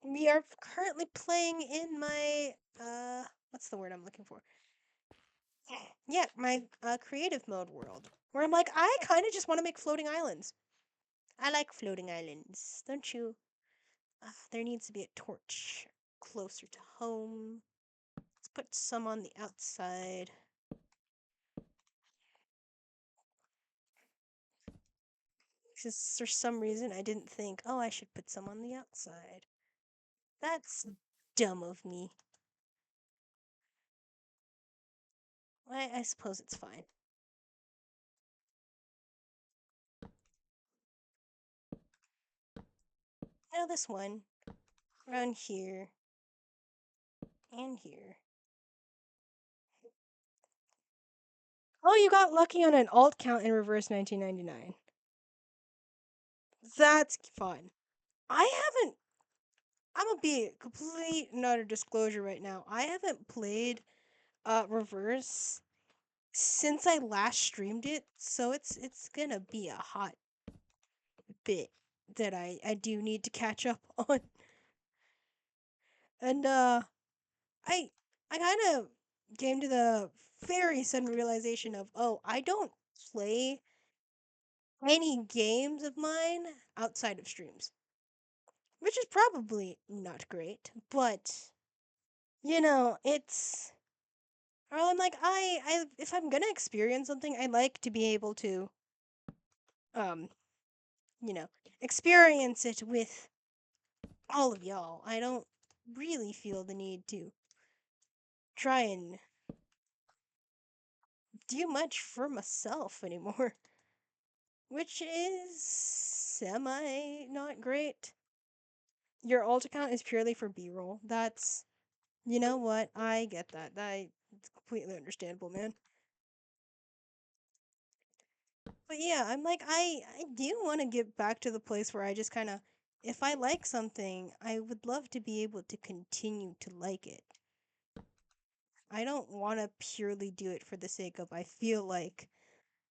We are currently playing in my. What's the word I'm looking for? Yeah, my creative mode world. Where I'm like, I kind of just want to make floating islands. I like floating islands, don't you? There needs to be a torch closer to home. Let's put some on the outside. Because for some reason I didn't think, oh, I should put some on the outside. That's dumb of me. I suppose it's fine. Now this one, around here, and here. Oh, you got lucky on an alt count in reverse 1999. That's fun. I haven't. I'm gonna be complete and utter disclosure right now. I haven't played reverse since I last streamed it, so it's gonna be a hot bit that I do need to catch up on. And I I kind of came to the very sudden realization of, oh, I don't play any games of mine outside of streams, which is probably not great, but it's. Or I'm like, if I'm gonna experience something, I like to be able to, um, you know, experience it with all of y'all. I don't really feel the need to try and do much for myself anymore, which is semi not great. Your alt account is purely for B-roll. That's, you know what? I get that. It's completely understandable, man. But yeah, I'm like, I do want to get back to the place where I just kind of, if I like something, I would love to be able to continue to like it. I don't want to purely do it for the sake of I feel like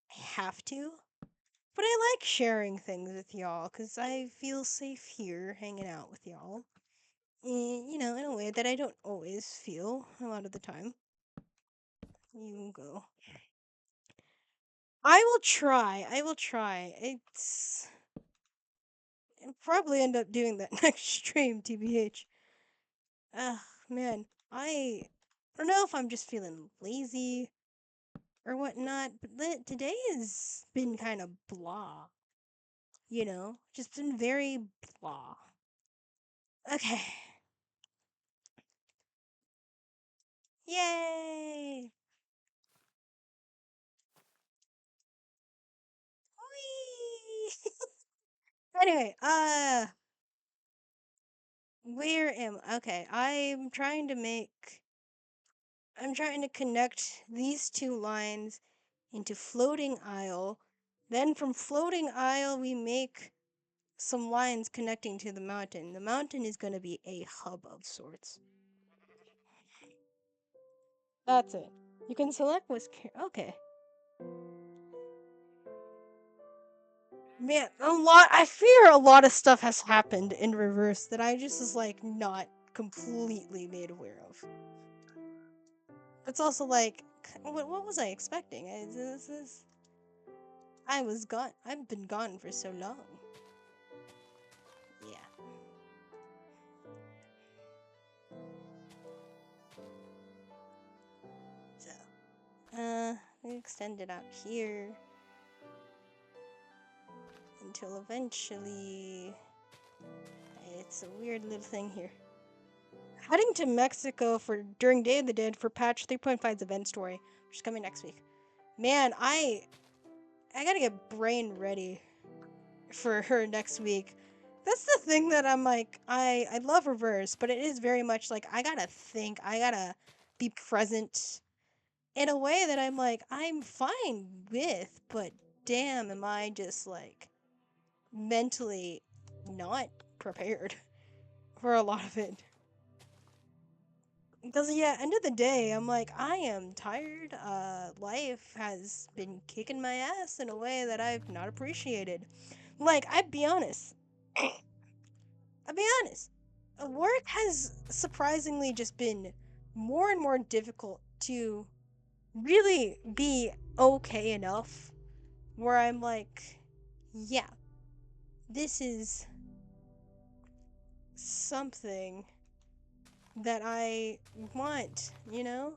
I have to. But I like sharing things with y'all because I feel safe here hanging out with y'all. In a way that I don't always feel a lot of the time. You go. I will try. I will try. I'll probably end up doing that next stream, TBH. Ugh, man. I don't know if I'm just feeling lazy or whatnot, but today has been kind of blah. Just been very blah. Okay. Yay! Whee! Anyway, where am okay, I'm trying to connect these two lines into floating isle. Then from floating isle we make some lines connecting to the mountain. The mountain is going to be a hub of sorts. That's it. You can select okay. Man, I fear a lot of stuff has happened in reverse that I just was like not completely made aware of. It's also like, what was I expecting? I was gone. I've been gone for so long. Yeah. We extend it out here until eventually it's a weird little thing here. Heading to Mexico for during Day of the Dead for patch 3.5's event story, which is coming next week. Man, I gotta get brain ready for her next week. That's the thing that I'm like, I love reverse, but it is very much like I gotta think, I gotta be present in a way that I'm like, I'm fine with, but damn, am I just like mentally not prepared for a lot of it. Because yeah, end of the day, I'm like, I am tired. Life has been kicking my ass in a way that I've not appreciated. Like, I'd be honest. I'll be honest. Work has surprisingly just been more and more difficult to really be okay enough where I'm like, yeah, this is something that I want, you know?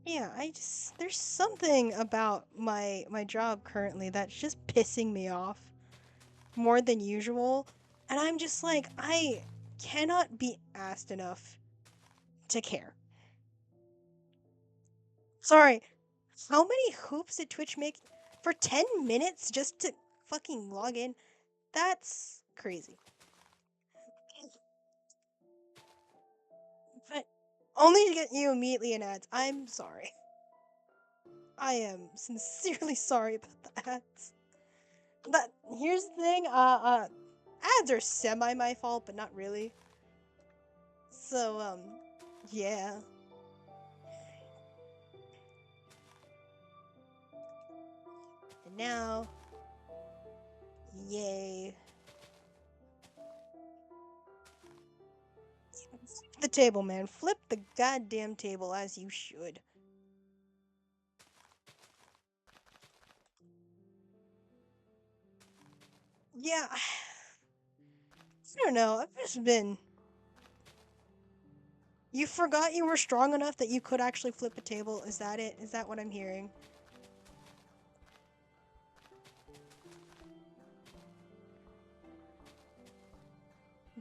Yeah, I just there's something about my job currently that's just pissing me off more than usual, and I'm just like I cannot be asked enough to care. Sorry, how many hoops did Twitch make for 10 minutes just to fucking log in? That's crazy. But only to get you immediately in ads. I'm sorry. I am sincerely sorry about the ads. But here's the thing, ads are semi my fault, but not really. So, yeah. And now, yay. Flip the table, man. Flip the goddamn table as you should. Yeah, I don't know. I've just been. You forgot you were strong enough that you could actually flip a table. Is that it? Is that what I'm hearing?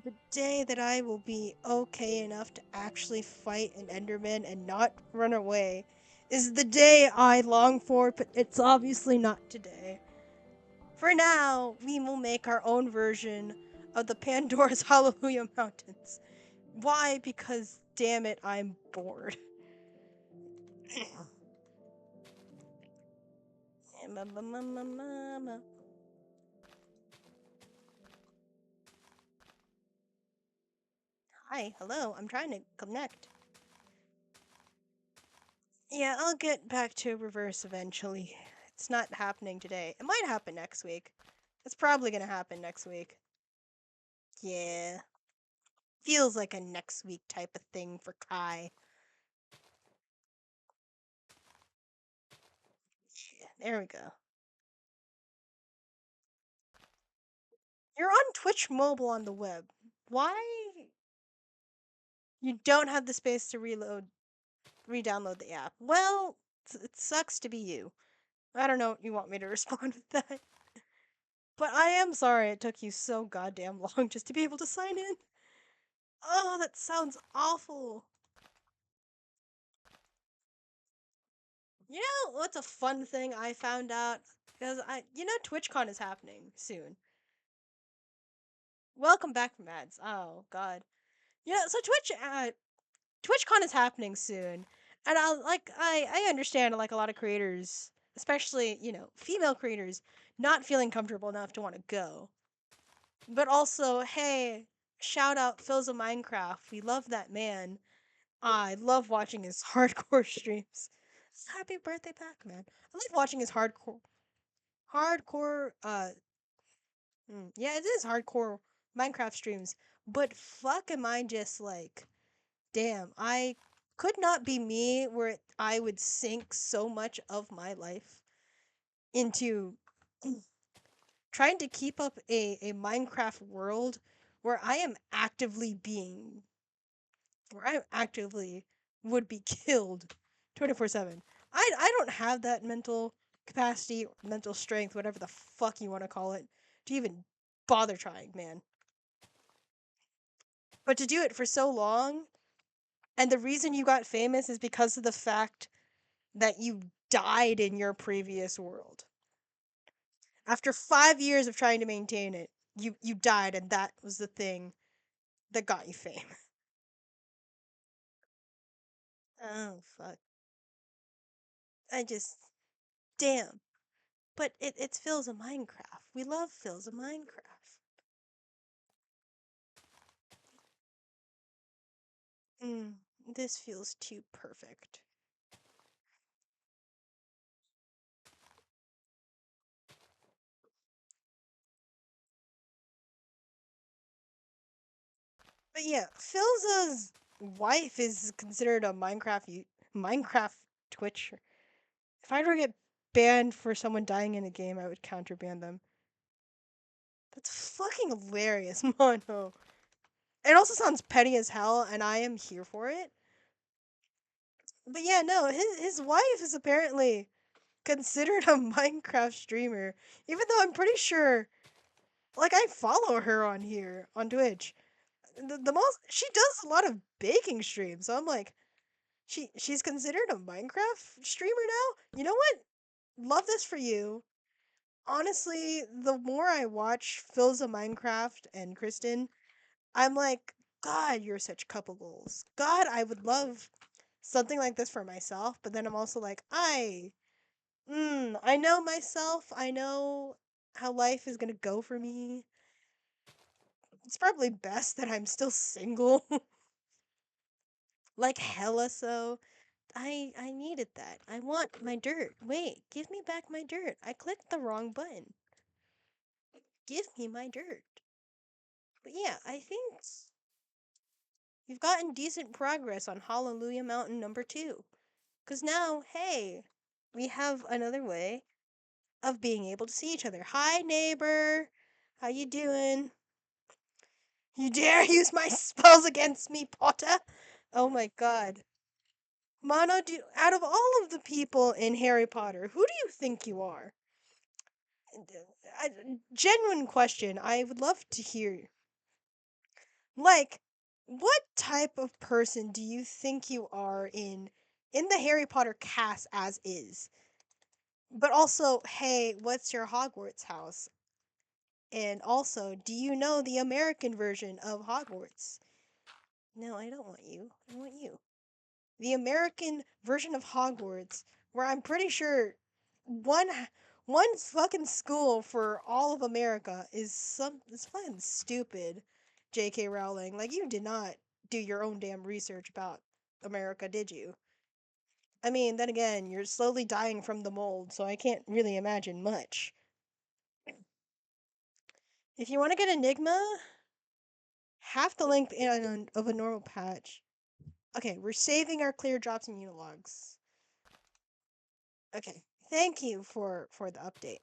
The day that I will be okay enough to actually fight an Enderman and not run away is the day I long for, but it's obviously not today. For now, we will make our own version of the Pandora's Hallelujah Mountains. Why? Because, damn it, I'm bored. Hi, hello, I'm trying to connect. Yeah, I'll get back to reverse eventually. It's not happening today. It might happen next week. It's probably gonna happen next week. Yeah. Feels like a next week type of thing for Kai. Yeah, there we go. You're on Twitch mobile on the web. Why you don't have the space to re-download the app? Well, it sucks to be you. I don't know what you want me to respond with that. But I am sorry it took you so goddamn long just to be able to sign in. Oh, that sounds awful. You know what's a fun thing I found out? Because TwitchCon is happening soon. Welcome back from ads. Oh god. So TwitchCon is happening soon, and I understand like a lot of creators, especially female creators, not feeling comfortable enough to want to go. But also, hey, shout out Phil's of Minecraft. We love that man. I love watching his hardcore streams. Happy birthday, Pac-Man. I love watching his hardcore yeah, it is hardcore Minecraft streams. But fuck am I just like, damn, I could not be me where I would sink so much of my life into trying to keep up a Minecraft world where I am actively being, where I actively would be killed 24/7. I don't have that mental capacity, mental strength, whatever the fuck you want to call it, to even bother trying, man. But to do it for so long, and the reason you got famous is because of the fact that you died in your previous world. After 5 years of trying to maintain it, you died, and that was the thing that got you fame. Oh fuck! I just damn. But it's Phil's of Minecraft. We love Phil's of Minecraft. Mm, this feels too perfect. But yeah, Phil's wife is considered a Minecraft Twitch. If I ever get banned for someone dying in a game, I would counterban them. That's fucking hilarious, Mono. It also sounds petty as hell, and I am here for it. But yeah, no, his wife is apparently considered a Minecraft streamer, even though I'm pretty sure, like, I follow her on here on Twitch. The most she does a lot of baking streams, so I'm like, she's considered a Minecraft streamer now. You know what? Love this for you. Honestly, the more I watch Phil's a Minecraft and Kristen, I'm like, God, you're such couple goals. God, I would love something like this for myself, but then I'm also like, I know myself. I know how life is gonna go for me. It's probably best that I'm still single. Like hella so. I needed that. I want my dirt. Wait, give me back my dirt. I clicked the wrong button. Give me my dirt. But yeah, I think you've gotten decent progress on Hallelujah Mountain number 2. Cause now, hey, we have another way of being able to see each other. Hi neighbor. How you doing? You dare use my spells against me, Potter? Oh my god. Mono, out of all of the people in Harry Potter, who do you think you are? Genuine question. I would love to hear. Like, what type of person do you think you are in the Harry Potter cast as is? But also, hey, what's your Hogwarts house? And also, do you know the American version of Hogwarts? No, I don't want you. I want you. The American version of Hogwarts, where I'm pretty sure one one fucking school for all of America is fucking stupid. J.K. Rowling, like you did not do your own damn research about America, did you? I mean, then again, you're slowly dying from the mold, so I can't really imagine much. If you want to get Enigma, half the length of a normal patch. Okay, we're saving our clear drops and unilogs. Okay, thank you for the update,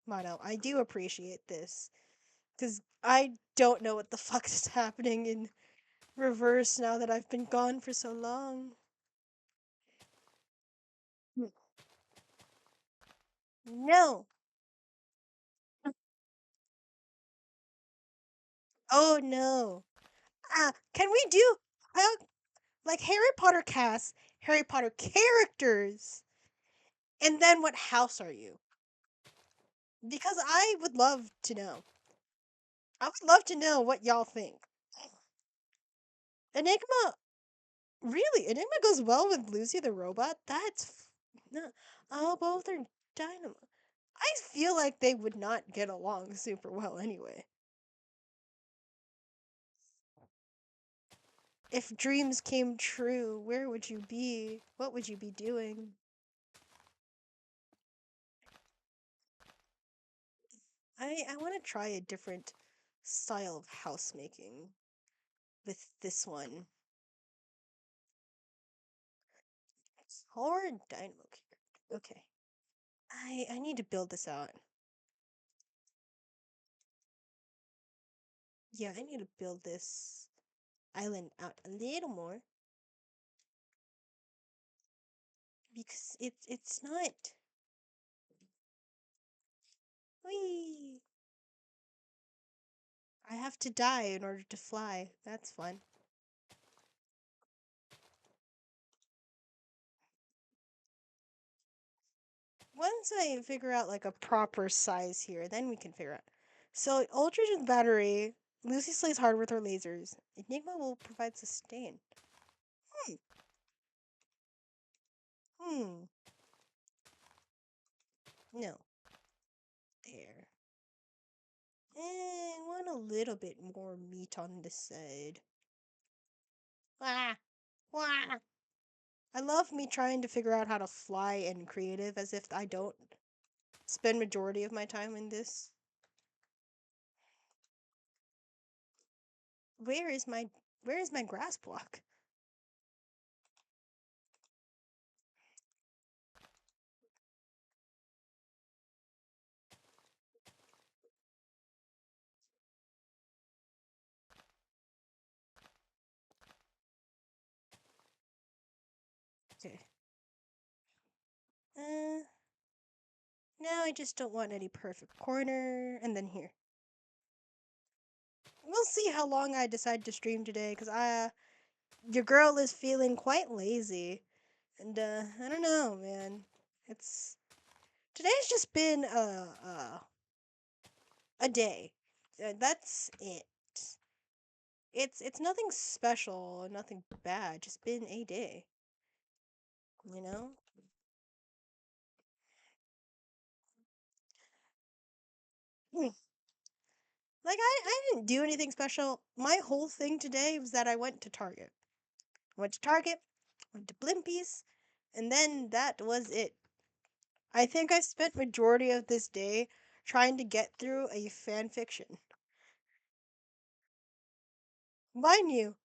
Mono. I do appreciate this because I don't know what the fuck is happening in reverse now that I've been gone for so long. No. Oh no. Can we do like Harry Potter cast Harry Potter characters, and then what house are you? Because I would love to know. I would love to know what y'all think. Enigma, really? Enigma goes well with Lucy the robot? No. Oh, both are dynamo. I feel like they would not get along super well anyway. If dreams came true, where would you be? What would you be doing? I want to try a different style of housemaking with this one. Horror dynamo. Okay. I need to build this out. Yeah, I need to build this island out a little more because it's not. Whee! I have to die in order to fly. That's fun. Once I figure out like a proper size here, then we can figure out. So Aldridge with battery, Lucy slays hard with her lasers. Enigma will provide sustain. Hmm. Hmm. No. There. I want a little bit more meat on this side. Ah. Wah. I love me trying to figure out how to fly in creative as if I don't spend majority of my time in this. Where is my grass block? Okay. Uh Now I just don't want any perfect corner and then here. We'll see how long I decide to stream today cuz your girl is feeling quite lazy and I don't know, man. It's today's just been a day. That's it. It's nothing special, nothing bad. Just been a day, you know. Hmm. Like I didn't do anything special. My whole thing today was that I went to Target. Went to Target, went to Blimpies, and then that was it. I think I spent majority of this day trying to get through a fan fiction. Mind you,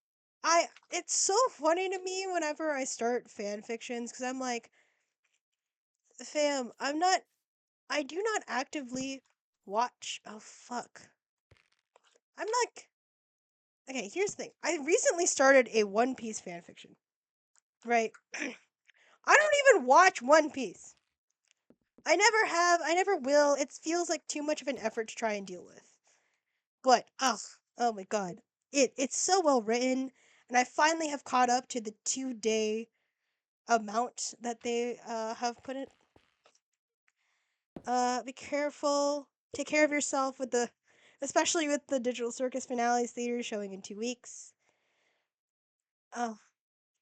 it's so funny to me whenever I start fan fictions because I'm like, fam, I do not actively watch. Oh fuck. I'm like, okay, here's the thing. I recently started a One Piece fan fiction, right? I don't even watch One Piece. I never have, I never will. It feels like too much of an effort to try and deal with. But oh my god. It's so well written and I finally have caught up to the 2-day amount that they have put it. Be careful. Take care of yourself with the especially with the Digital Circus finales theater showing in 2 weeks. Oh,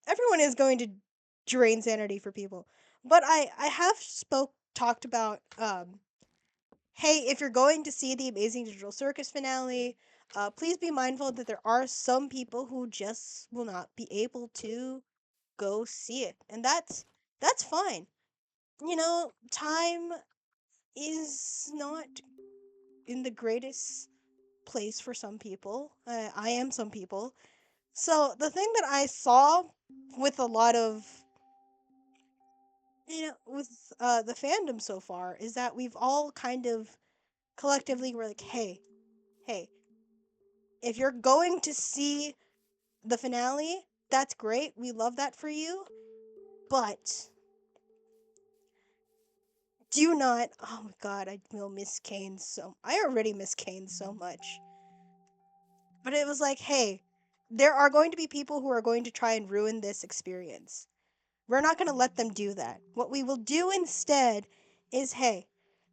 everyone is going to drain sanity for people. But I have talked about hey, if you're going to see the Amazing Digital Circus finale, please be mindful that there are some people who just will not be able to go see it, and that's fine. You know, time is not in the greatest place for some people. I am some people. So the thing that I saw with a lot of with the fandom so far is that we've all kind of collectively were like, hey, if you're going to see the finale, that's great. We love that for you. But do not. Oh my god, I will miss Kane so. I already miss Kane so much. But it was like, hey, there are going to be people who are going to try and ruin this experience. We're not going to let them do that. What we will do instead is, hey,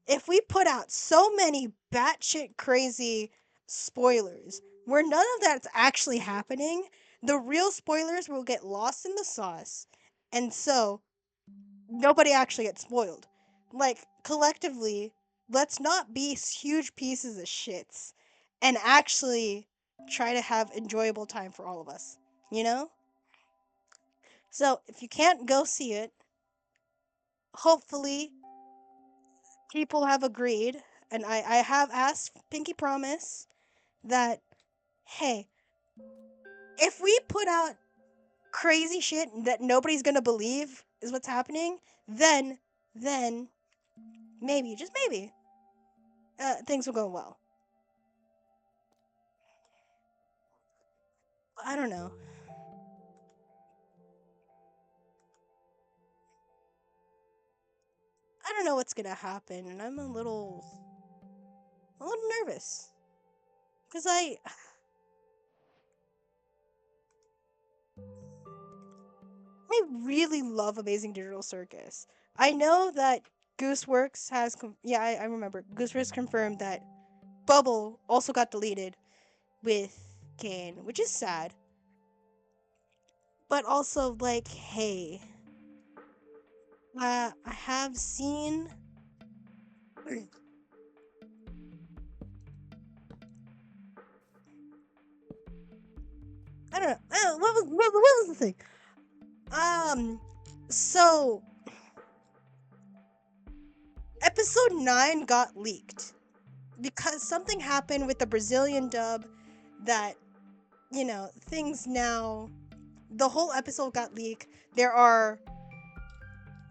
if we put out so many batshit crazy spoilers where none of that's actually happening, the real spoilers will get lost in the sauce. And so nobody actually gets spoiled. Like, collectively, let's not be huge pieces of shits and actually try to have enjoyable time for all of us. You know? So, if you can't go see it, hopefully people have agreed, and I have asked Pinky Promise that, hey, if we put out crazy shit that nobody's gonna believe is what's happening, then maybe, just maybe, things will go well. I don't know. I don't know what's gonna happen, and I'm a little nervous because I really love Amazing Digital Circus. I know that Gooseworks has yeah, I remember Gooseworks confirmed that Bubble also got deleted with Kane, which is sad. But also, like, hey, I have seen. I don't know. What was the thing? Um, so episode 9 got leaked because something happened with the Brazilian dub that, things now. The whole episode got leaked. There are,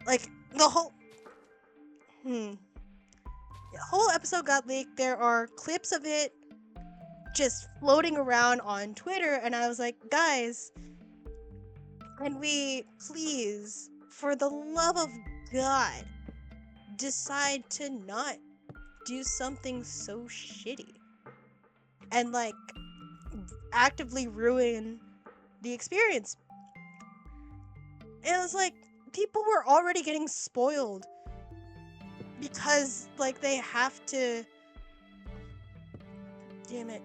like, the whole. Hmm. The whole episode got leaked. There are clips of it just floating around on Twitter, and I was like, guys, can we please, for the love of God, decide to not do something so shitty and, like, actively ruin the experience? It was like people were already getting spoiled because, like, they have to. Damn it.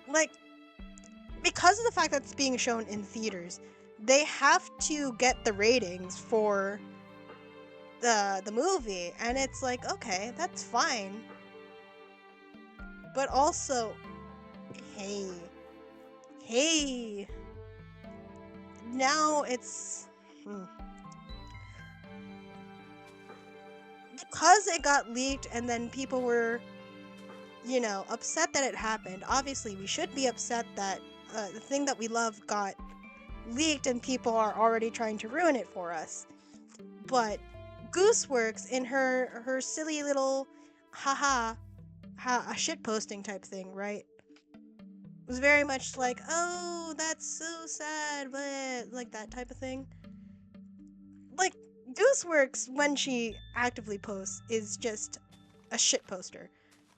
Like, because of the fact that it's being shown in theaters, they have to get the ratings for the movie, and it's like, okay, that's fine. But also, hey, hey, now it's because it got leaked, and then people were, upset that it happened. Obviously, we should be upset that the thing that we love got leaked, and people are already trying to ruin it for us. But Gooseworks, in her silly little haha a shit posting type thing, right? Was very much like, oh, that's so sad, but like that type of thing. Like, Gooseworks, when she actively posts, is just a shit poster.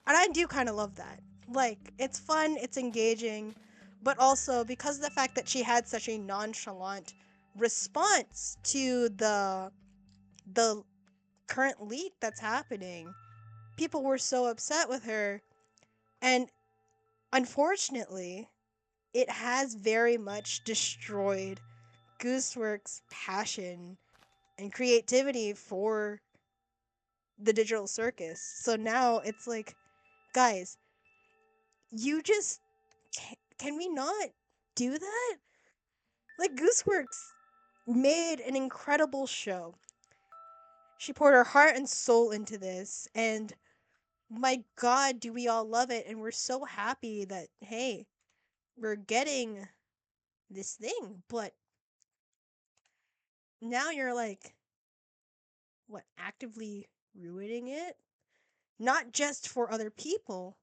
And I do kind of love that. Like, it's fun, it's engaging, but also because of the fact that she had such a nonchalant response to the current leak that's happening, people were so upset with her. And unfortunately, it has very much destroyed Gooseworks' passion and creativity for the digital circus. So now it's like, guys, you just can we not do that? Like, Gooseworks made an incredible show. She poured her heart and soul into this, and my God, do we all love it? And we're so happy that, hey, we're getting this thing. But now you're like, what, actively ruining it? Not just for other people,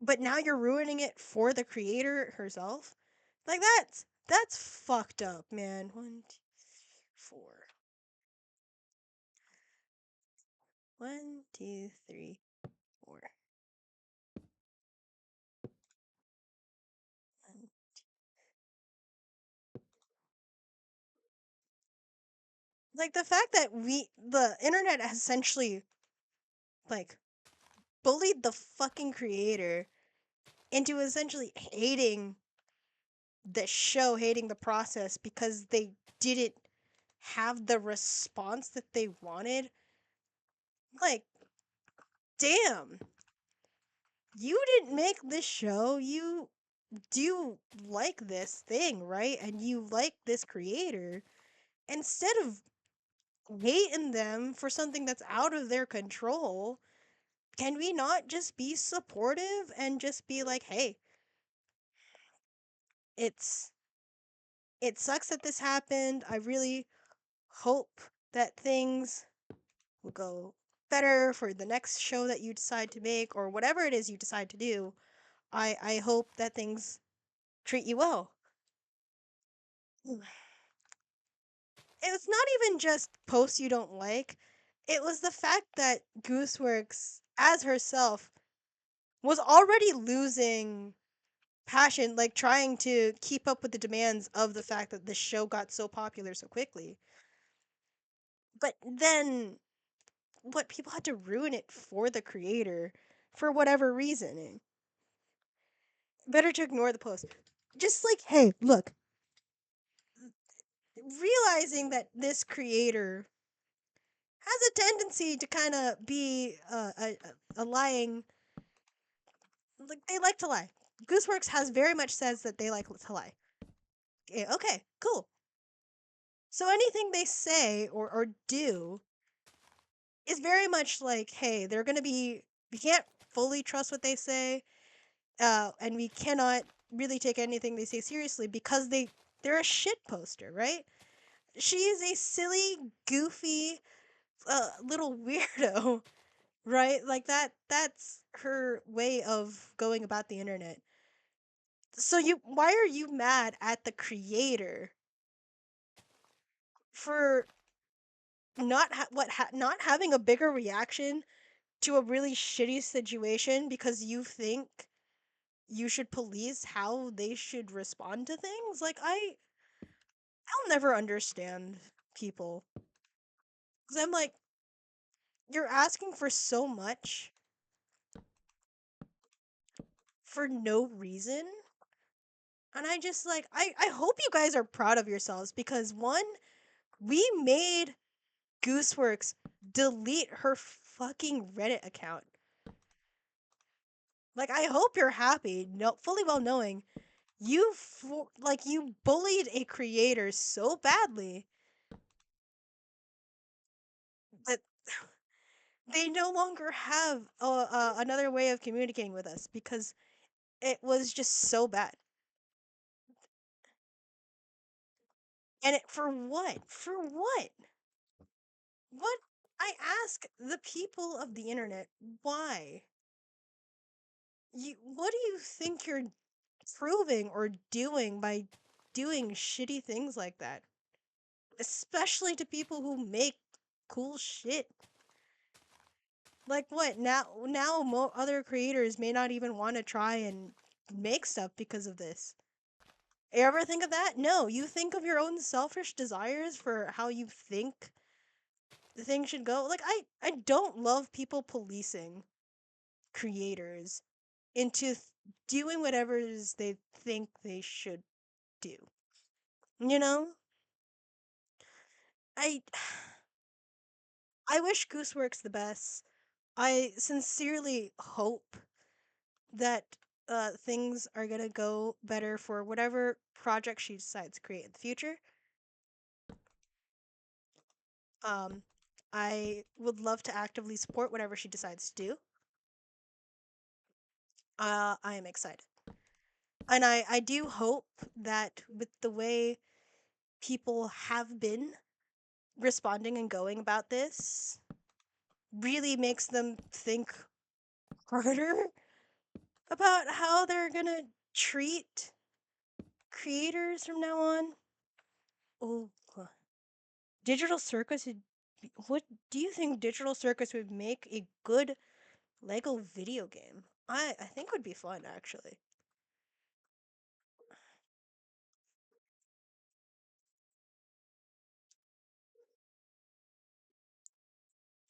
but now you're ruining it for the creator herself. Like, that's fucked up, man. 1, 2, 3, 4. 1, 2, 3, 4. Like, the fact that the internet has essentially, like, bullied the fucking creator into essentially hating the show, hating the process because they didn't have the response that they wanted. Like, damn. You didn't make this show. You do like this thing, right? And you like this creator. Instead of hating them for something that's out of their control, can we not just be supportive and just be like, hey, it's it sucks that this happened. I really hope that things will go better for the next show that you decide to make or whatever it is you decide to do. I hope that things treat you well. It was not even just posts you don't like. It was the fact that Gooseworks, as herself, was already losing passion, like trying to keep up with the demands of the fact that the show got so popular so quickly. But then, what people had to ruin it for the creator for whatever reason. Better to ignore the post. Just like, hey, look, realizing that this creator has a tendency to kind of be a lying, like they like to lie. Gooseworks has very much says that they like to lie. Okay, cool. So anything they say or do is very much like, hey, they're gonna be. We can't fully trust what they say, and we cannot really take anything they say seriously because they're a shit poster, right? She is a silly, goofy, little weirdo, right? Like that's her way of going about the internet. So why are you mad at the creator for not having a bigger reaction to a really shitty situation because you think you should police how they should respond to things? Like I'll never understand people cuz I'm like you're asking for so much for no reason. And I just like I hope you guys are proud of yourselves because one, we made Gooseworks delete her fucking Reddit account. Like I hope you're happy, no, fully well knowing you bullied a creator so badly that they no longer have another way of communicating with us because it was just so bad. And it for what? For what? What? I ask the people of the internet why. What do you think you're proving or doing by doing shitty things like that? Especially to people who make cool shit. Like what? Now other creators may not even want to try and make stuff because of this. You ever think of that? No, you think of your own selfish desires for how you think the thing should go. Like I don't love people policing creators into doing whatever it is they think they should do. You know? I I wish Gooseworks the best. I sincerely hope that things are gonna go better for whatever project she decides to create in the future. Um, I would love to actively support whatever she decides to do. I am excited, and I do hope that with the way people have been responding and going about this, really makes them think harder about how they're gonna treat creators from now on. Oh, Digital Circus would what do you think Digital Circus would make a good Lego video game? I think would be fun actually.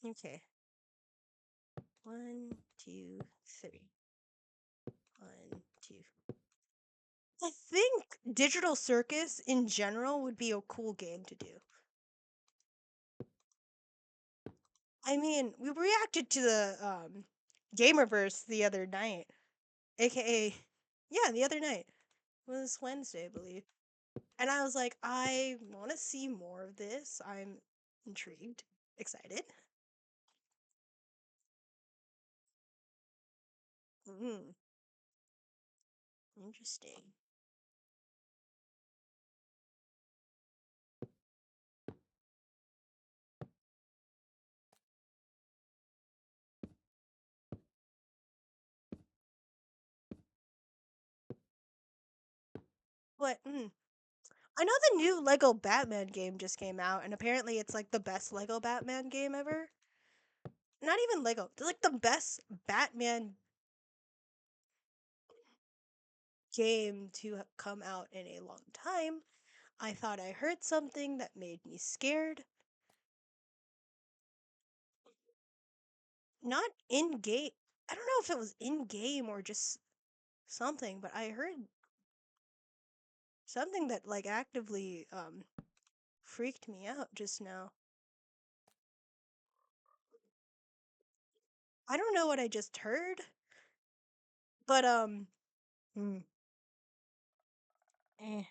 Okay. One, two, three. One, two. I think Digital Circus in general would be a cool game to do. I mean, we reacted to the Gamerverse the other night, aka yeah, the other night. It was Wednesday, I believe. And I was like, I want to see more of this. I'm intrigued, excited. Mm, interesting. What? I know the new Lego Batman game just came out, and apparently it's like the best Lego Batman game ever. Not even Lego. It's like the best Batman game to come out in a long time. I thought I heard something that made me scared. Not in game. I don't know if it was in game or just something, but I heard something that like actively freaked me out just now. I don't know what I just heard, but hmm, eh.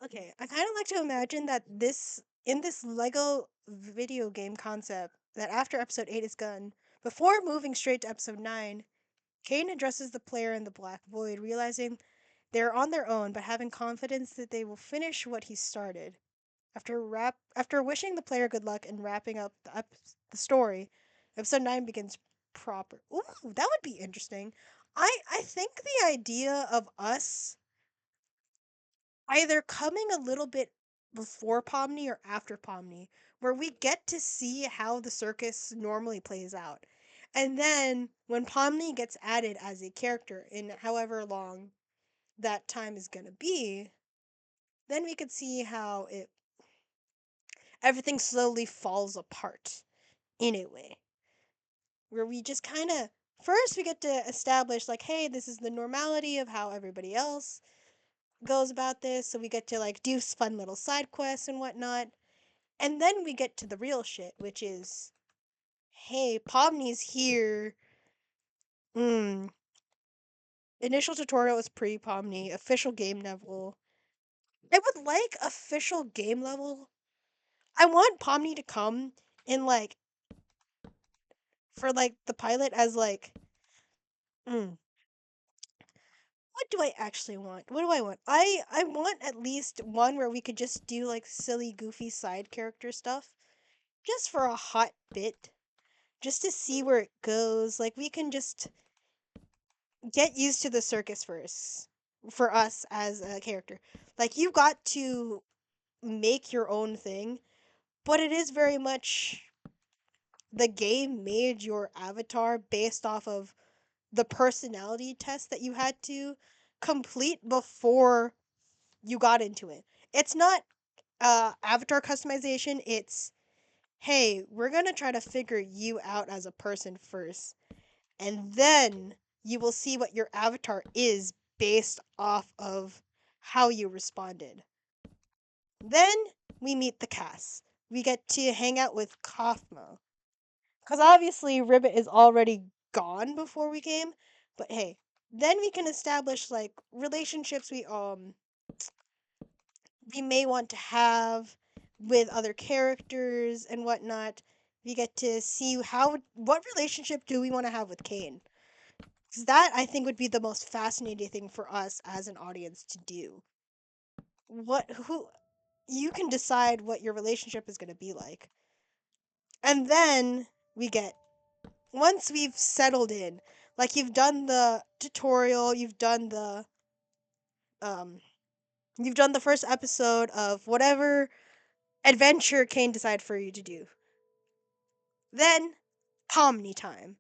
Okay. I kind of like to imagine that this in this Lego video game concept that after episode 8 is done, before moving straight to episode 9, Kane addresses the player in the black void, realizing they're on their own but having confidence that they will finish what he started. After wishing the player good luck and wrapping up the story, episode 9 begins proper. Ooh, that would be interesting. I think the idea of us either coming a little bit before Pomni or after Pomni, where we get to see how the circus normally plays out. And then when Pomni gets added as a character in however long that time is going to be, then we could see how it everything slowly falls apart in a way. Where we just kind of first we get to establish like, hey, this is the normality of how everybody else goes about this, so we get to like do fun little side quests and whatnot. And then we get to the real shit, which is, hey, Pomni's here. Hmm. Initial tutorial is pre-Pomni. Official game level. I would like official game level. I want Pomni to come in like for like the pilot as like, hmm, what do I actually want? What do I want? I want at least one where we could just do like silly, goofy side character stuff, just for a hot bit, just to see where it goes. Like we can just get used to the circus first for us as a character. Like you got to make your own thing, but it is very much the game made your avatar based off of the personality test that you had to complete before you got into it. It's not avatar customization, it's hey, we're going to try to figure you out as a person first, and then you will see what your avatar is based off of how you responded. Then we meet the cast. We get to hang out with Kathma. Because obviously Ribbit is already gone before we came. But hey, then we can establish like relationships we may want to have with other characters and whatnot. We get to see what relationship do we want to have with Kane. Because that I think would be the most fascinating thing for us as an audience to do. Who you can decide what your relationship is going to be like. And then we get once we've settled in, like you've done the tutorial, um you've done the first episode of whatever adventure Kane decided for you to do. Then Pomni time.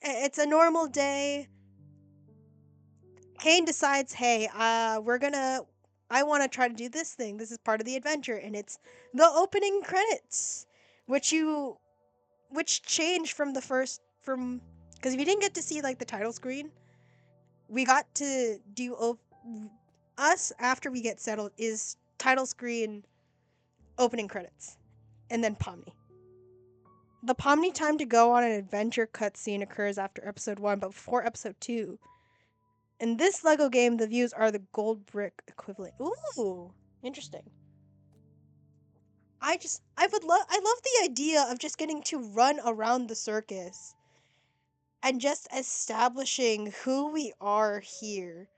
It's a normal day. Kane decides, hey, I want to try to do this thing. This is part of the adventure, and it's the opening credits, which you, which changed from the first, because if you didn't get to see like the title screen, we got to do us after we get settled is title screen, opening credits, and then Pomni. The Pomni time to go on an adventure cutscene occurs after episode 1, but before episode 2. In this Lego game, the views are the gold brick equivalent. Ooh, interesting. I love the idea of just getting to run around the circus and just establishing who we are here.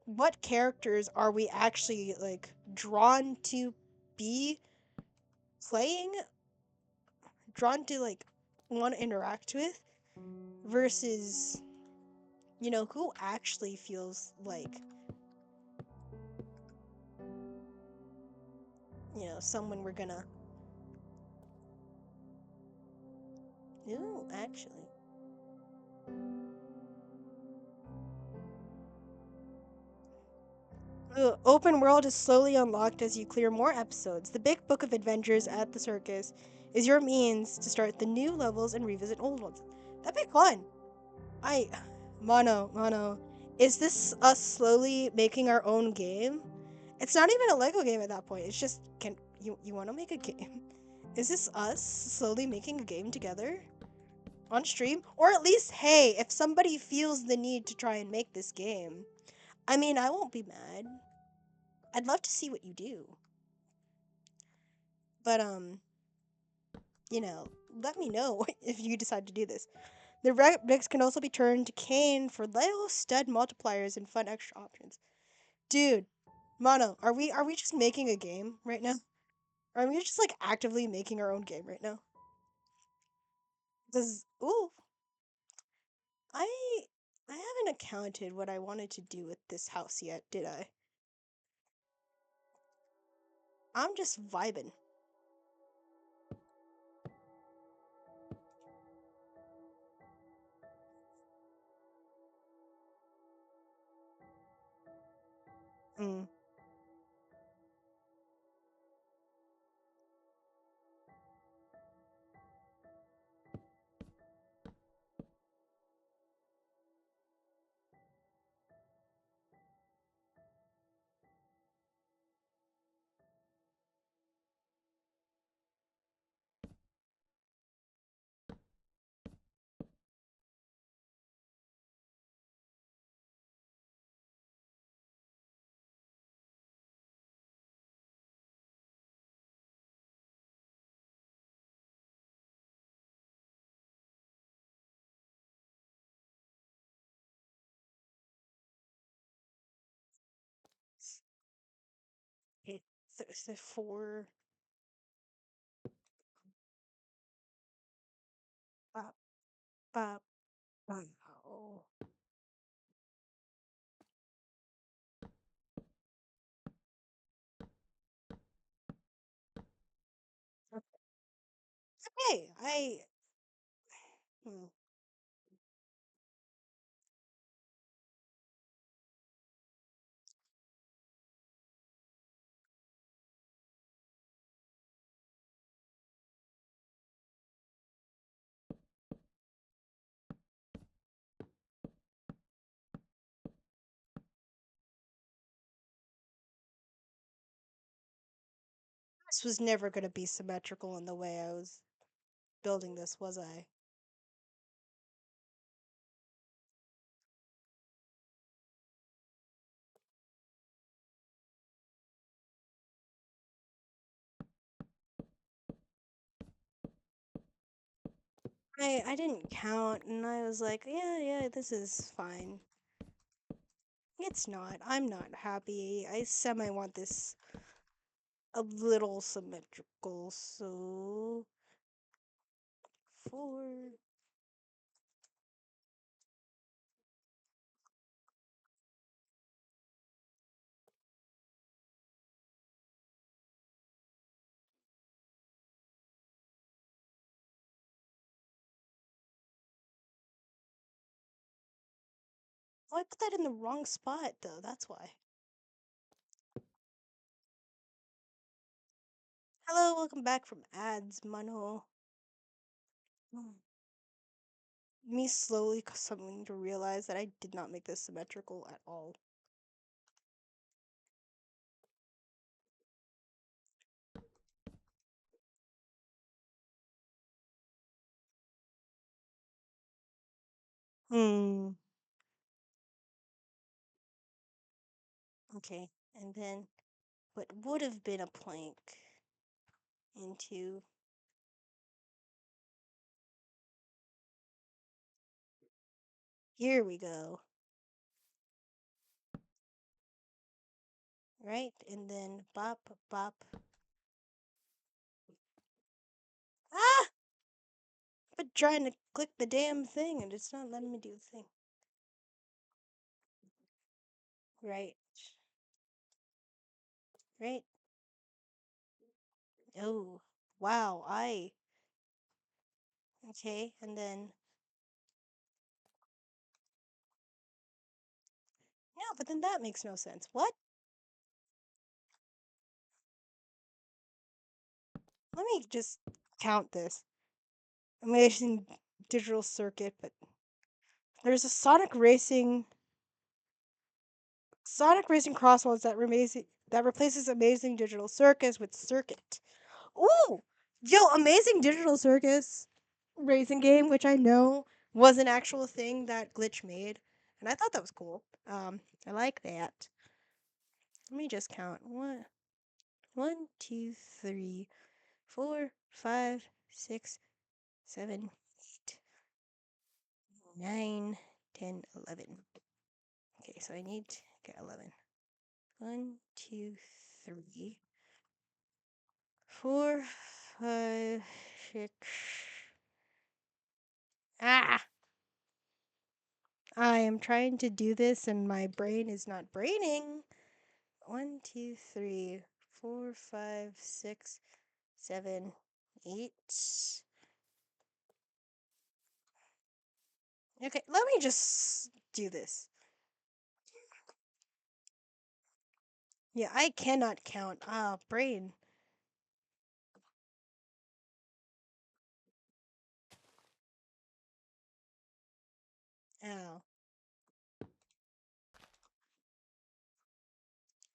What characters are we actually like drawn to be playing? Drawn to like want to interact with versus who actually feels like someone we're gonna. Ooh, actually. The open world is slowly unlocked as you clear more episodes. The big book of adventures at the circus is your means to start the new levels and revisit old ones. That'd be fun. I, Mono, is this us slowly making our own game? It's not even a Lego game at that point. It's just, can you want to make a game? Is this us slowly making a game together on stream? Or at least, hey, if somebody feels the need to try and make this game, I mean, I won't be mad. I'd love to see what you do. But let me know if you decide to do this. The red bricks can also be turned to cane for little stud multipliers and fun extra options. Dude, Mono, are we just making a game right now? Are we just like actively making our own game right now? Because ooh, I I haven't accounted what I wanted to do with this house yet, did I? I'm just vibing. Mm. It's the four. Bop, bop, bop. Oh. Okay, hmm. This was never going to be symmetrical in the way I was building this, was I? I didn't count, and I was like, yeah, this is fine. It's not. I'm not happy. I semi want this a little symmetrical, so four. Oh, I put that in the wrong spot, though. That's why. Hello, welcome back from ads, Mano. Hmm. Me slowly coming to realize that I did not make this symmetrical at all. Hmm. Okay, and then what would have been a plank into. Here we go. Right? And then bop, bop. Ah! But trying to click the damn thing and it's not letting me do the thing. Right. Right. Oh, wow. Okay, and then. No, but then that makes no sense. What? Let me just count this. Amazing digital circuit, but there's a Sonic Racing Crossroads that replaces Amazing Digital Circus with Circuit. Ooh, yo, Amazing Digital Circus racing game, which I know was an actual thing that Glitch made, and I thought that was cool. I like that. Let me just count. One, two, three, 4, 5, 6, 7, 8, 9, 10, 11. Okay, so I need to get 11. 1, 2, 3, 4, 5, 6. Ah! I am trying to do this and my brain is not braining. 1, 2, 3, 4, 5, 6, 7, 8. Okay, let me just do this. Yeah, I cannot count. Ah, brain. Ow.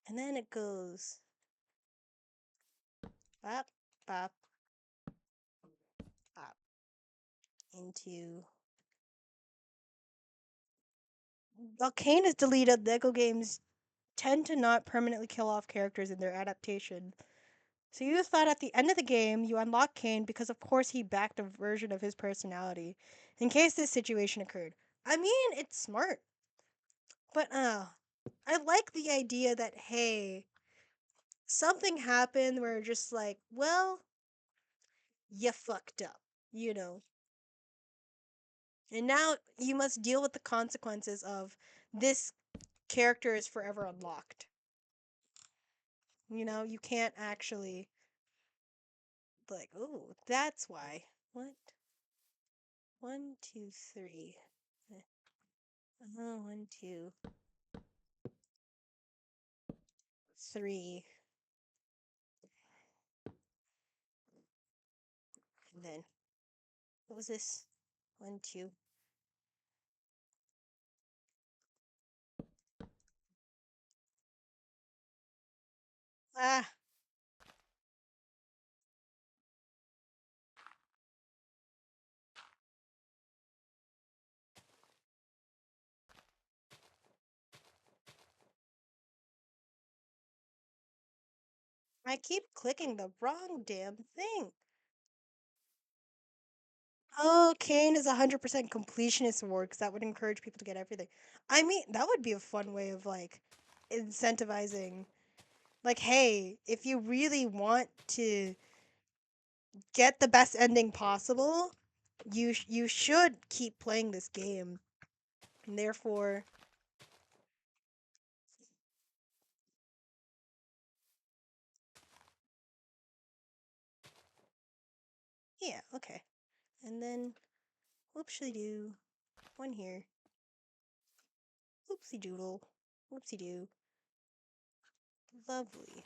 And then it goes bop, bop, bop into. Volcane is deleted. Lego games tend to not permanently kill off characters in their adaptation. So you thought at the end of the game you unlock Kane because of course he backed a version of his personality in case this situation occurred. I mean, it's smart. But I like the idea that hey, something happened where just like, well, you fucked up, you know. And now you must deal with the consequences of this character is forever unlocked. You know, you can't actually like, oh, that's why. What? One, two, three. One, two, three. And then what was this? One, two. Ah, I keep clicking the wrong damn thing. Oh, Kane is 100% completionist award because that would encourage people to get everything. I mean, that would be a fun way of like incentivizing. Like, hey, if you really want to get the best ending possible, you should keep playing this game. And therefore, yeah, okay. And then whoopsie doo, one here. Whoopsie doodle, whoopsie doo. Lovely.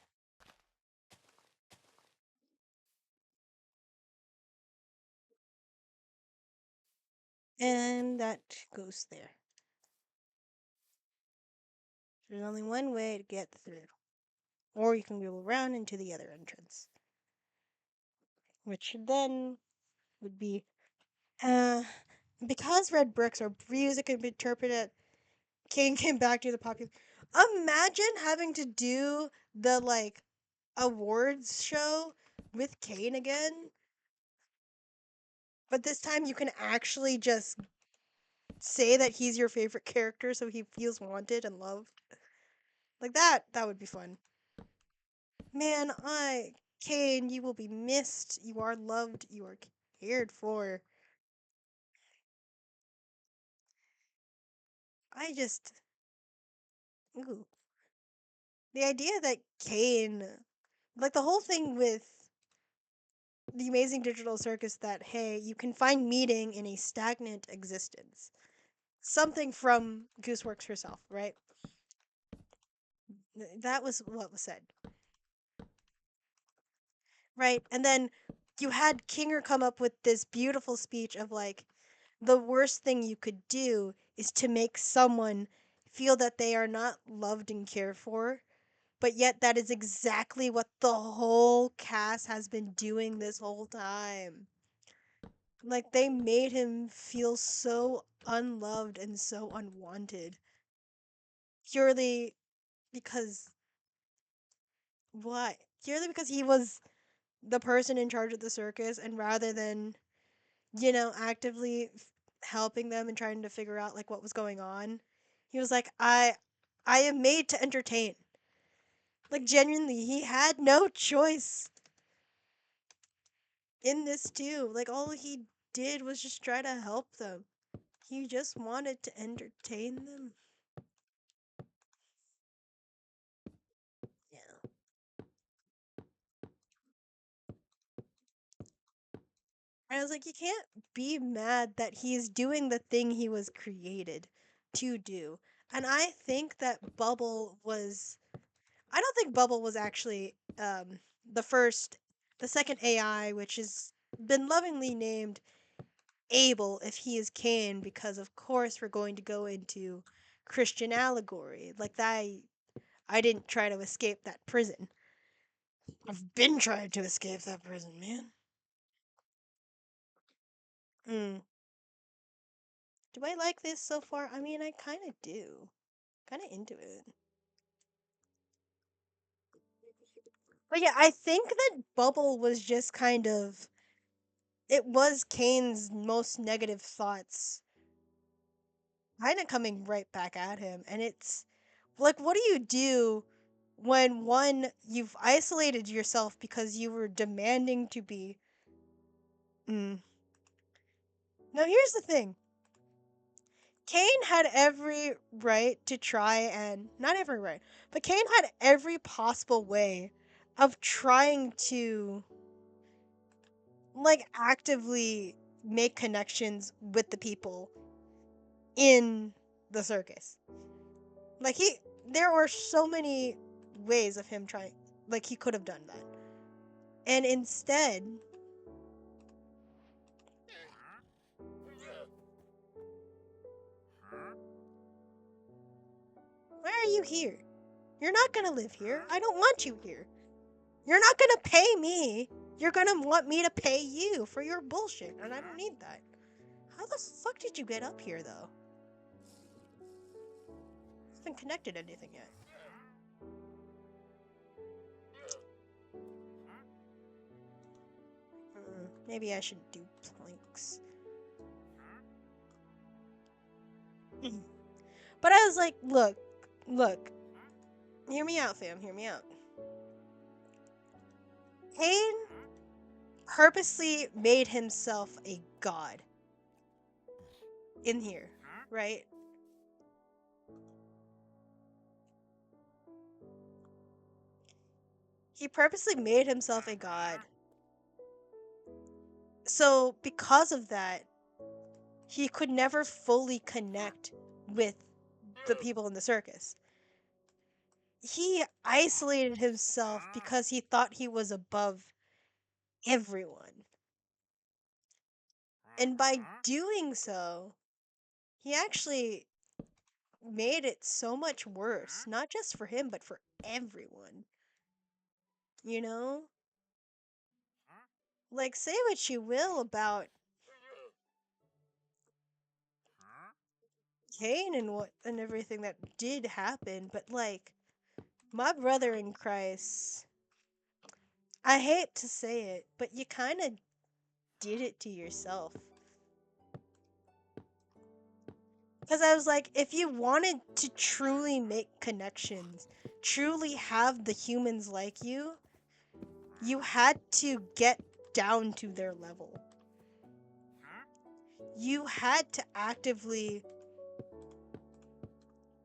And that goes there. There's only one way to get through. Or you can go around into the other entrance. Which then would be uh because red bricks are music can be interpreted. Kane came back to the popular. Imagine having to do the like awards show with Kane again, but this time you can actually just say that he's your favorite character so he feels wanted and loved. Like that would be fun. Man, Kane, you will be missed. You are loved. You are cared for. I just, ooh, the idea that Kane, like the whole thing with the amazing digital circus that, hey, you can find meaning in a stagnant existence. Something from Gooseworks herself, right? That was what was said, right? And then you had Kinger come up with this beautiful speech of like, the worst thing you could do is to make someone feel that they are not loved and cared for, but yet that is exactly what the whole cast has been doing this whole time. Like, they made him feel so unloved and so unwanted purely because what? Purely because he was the person in charge of the circus, and rather than, actively helping them and trying to figure out like what was going on, he was like, I am made to entertain. Like, genuinely, he had no choice in this too. Like, all he did was just try to help them. He just wanted to entertain them. Yeah. I was like, you can't be mad that he's doing the thing he was created to do. And I think that Bubble was. I don't think Bubble was actually the first, the second AI, which has been lovingly named Abel if he is Cain, because of course we're going to go into Christian allegory. Like that, I didn't try to escape that prison. I've been trying to escape that prison, man. Mm. Do I like this so far? I mean, I kind of do. Kind of into it. But yeah, I think that Bubble was just kind of. It was Kane's most negative thoughts kind of coming right back at him. And it's like, what do you do when one, you've isolated yourself because you were demanding to be. Mm. Now, here's the thing. Kane had every right to try and not every right, but Kane had every possible way of trying to like actively make connections with the people in the circus. Like there were so many ways of him trying, like he could have done that. And instead, why are you here? You're not gonna live here. I don't want you here. You're not gonna pay me. You're gonna want me to pay you for your bullshit, and I don't need that. How the fuck did you get up here, though? I haven't connected anything yet. Maybe I should do planks. But I was like, look. Hear me out, fam. Hear me out. Cain purposely made himself a god in here, right? He purposely made himself a god. So, because of that, he could never fully connect with the people in the circus. He isolated himself because he thought he was above everyone. And by doing so, he actually made it so much worse, not just for him, but for everyone. You know? Like, say what you will about Cain and what and everything that did happen, but like, my brother in Christ, I hate to say it, but you kind of did it to yourself. Because I was like, if you wanted to truly make connections, truly have the humans like you had to get down to their level. You had to actively,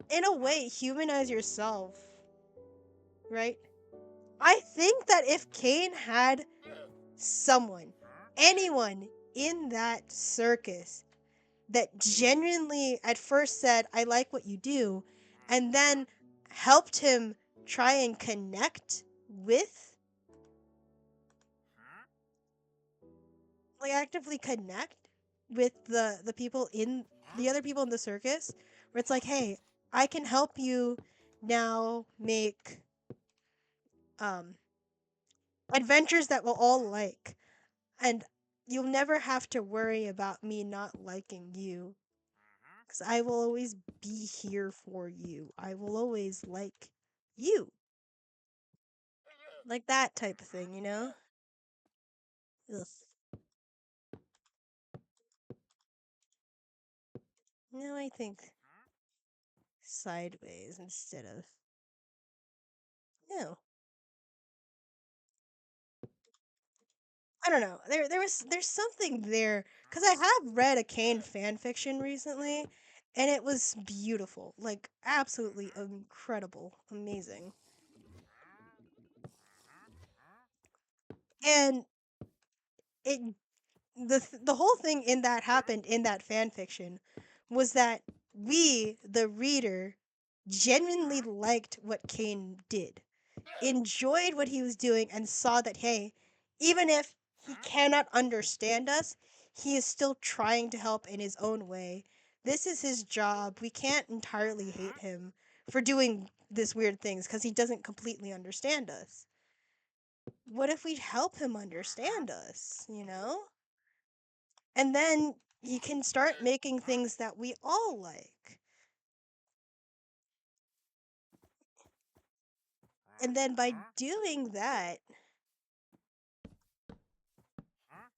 in a way, humanize yourself, right? I think that if Cain had someone, anyone in that circus that genuinely at first said, I like what you do, and then helped him try and connect with, like actively connect with the people in the other people in the circus, where it's like, hey, I can help you now make um adventures that we'll all like, and you'll never have to worry about me not liking you, because I will always be here for you. I will always like you. Like that type of thing, you know? Ugh. No, I think sideways instead of. No. I don't know. There's something there, because I have read a Kane fan fiction recently, and it was beautiful. Like absolutely incredible, amazing. And it the whole thing in that happened in that fan fiction was that we, the reader, genuinely liked what Kane did, enjoyed what he was doing, and saw that, hey, even if he cannot understand us, he is still trying to help in his own way. This is his job. We can't entirely hate him for doing this weird things because he doesn't completely understand us. What if we help him understand us, you know? And then you can start making things that we all like. And then by doing that,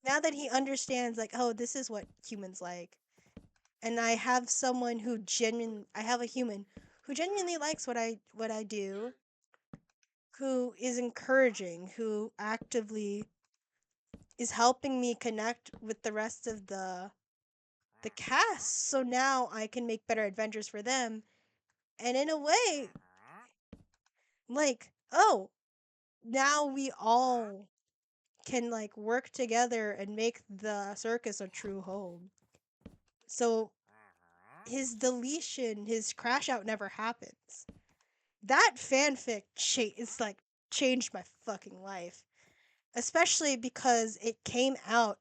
now that he understands, like, oh, this is what humans like, and I have someone who I have a human who genuinely likes what I do, who is encouraging, who actively is helping me connect with the rest of the cast, so now I can make better adventures for them. And in a way, like, oh, now we all can like work together and make the circus a true home. So his deletion, his crash out never happens. That fanfic is like changed my fucking life, especially because it came out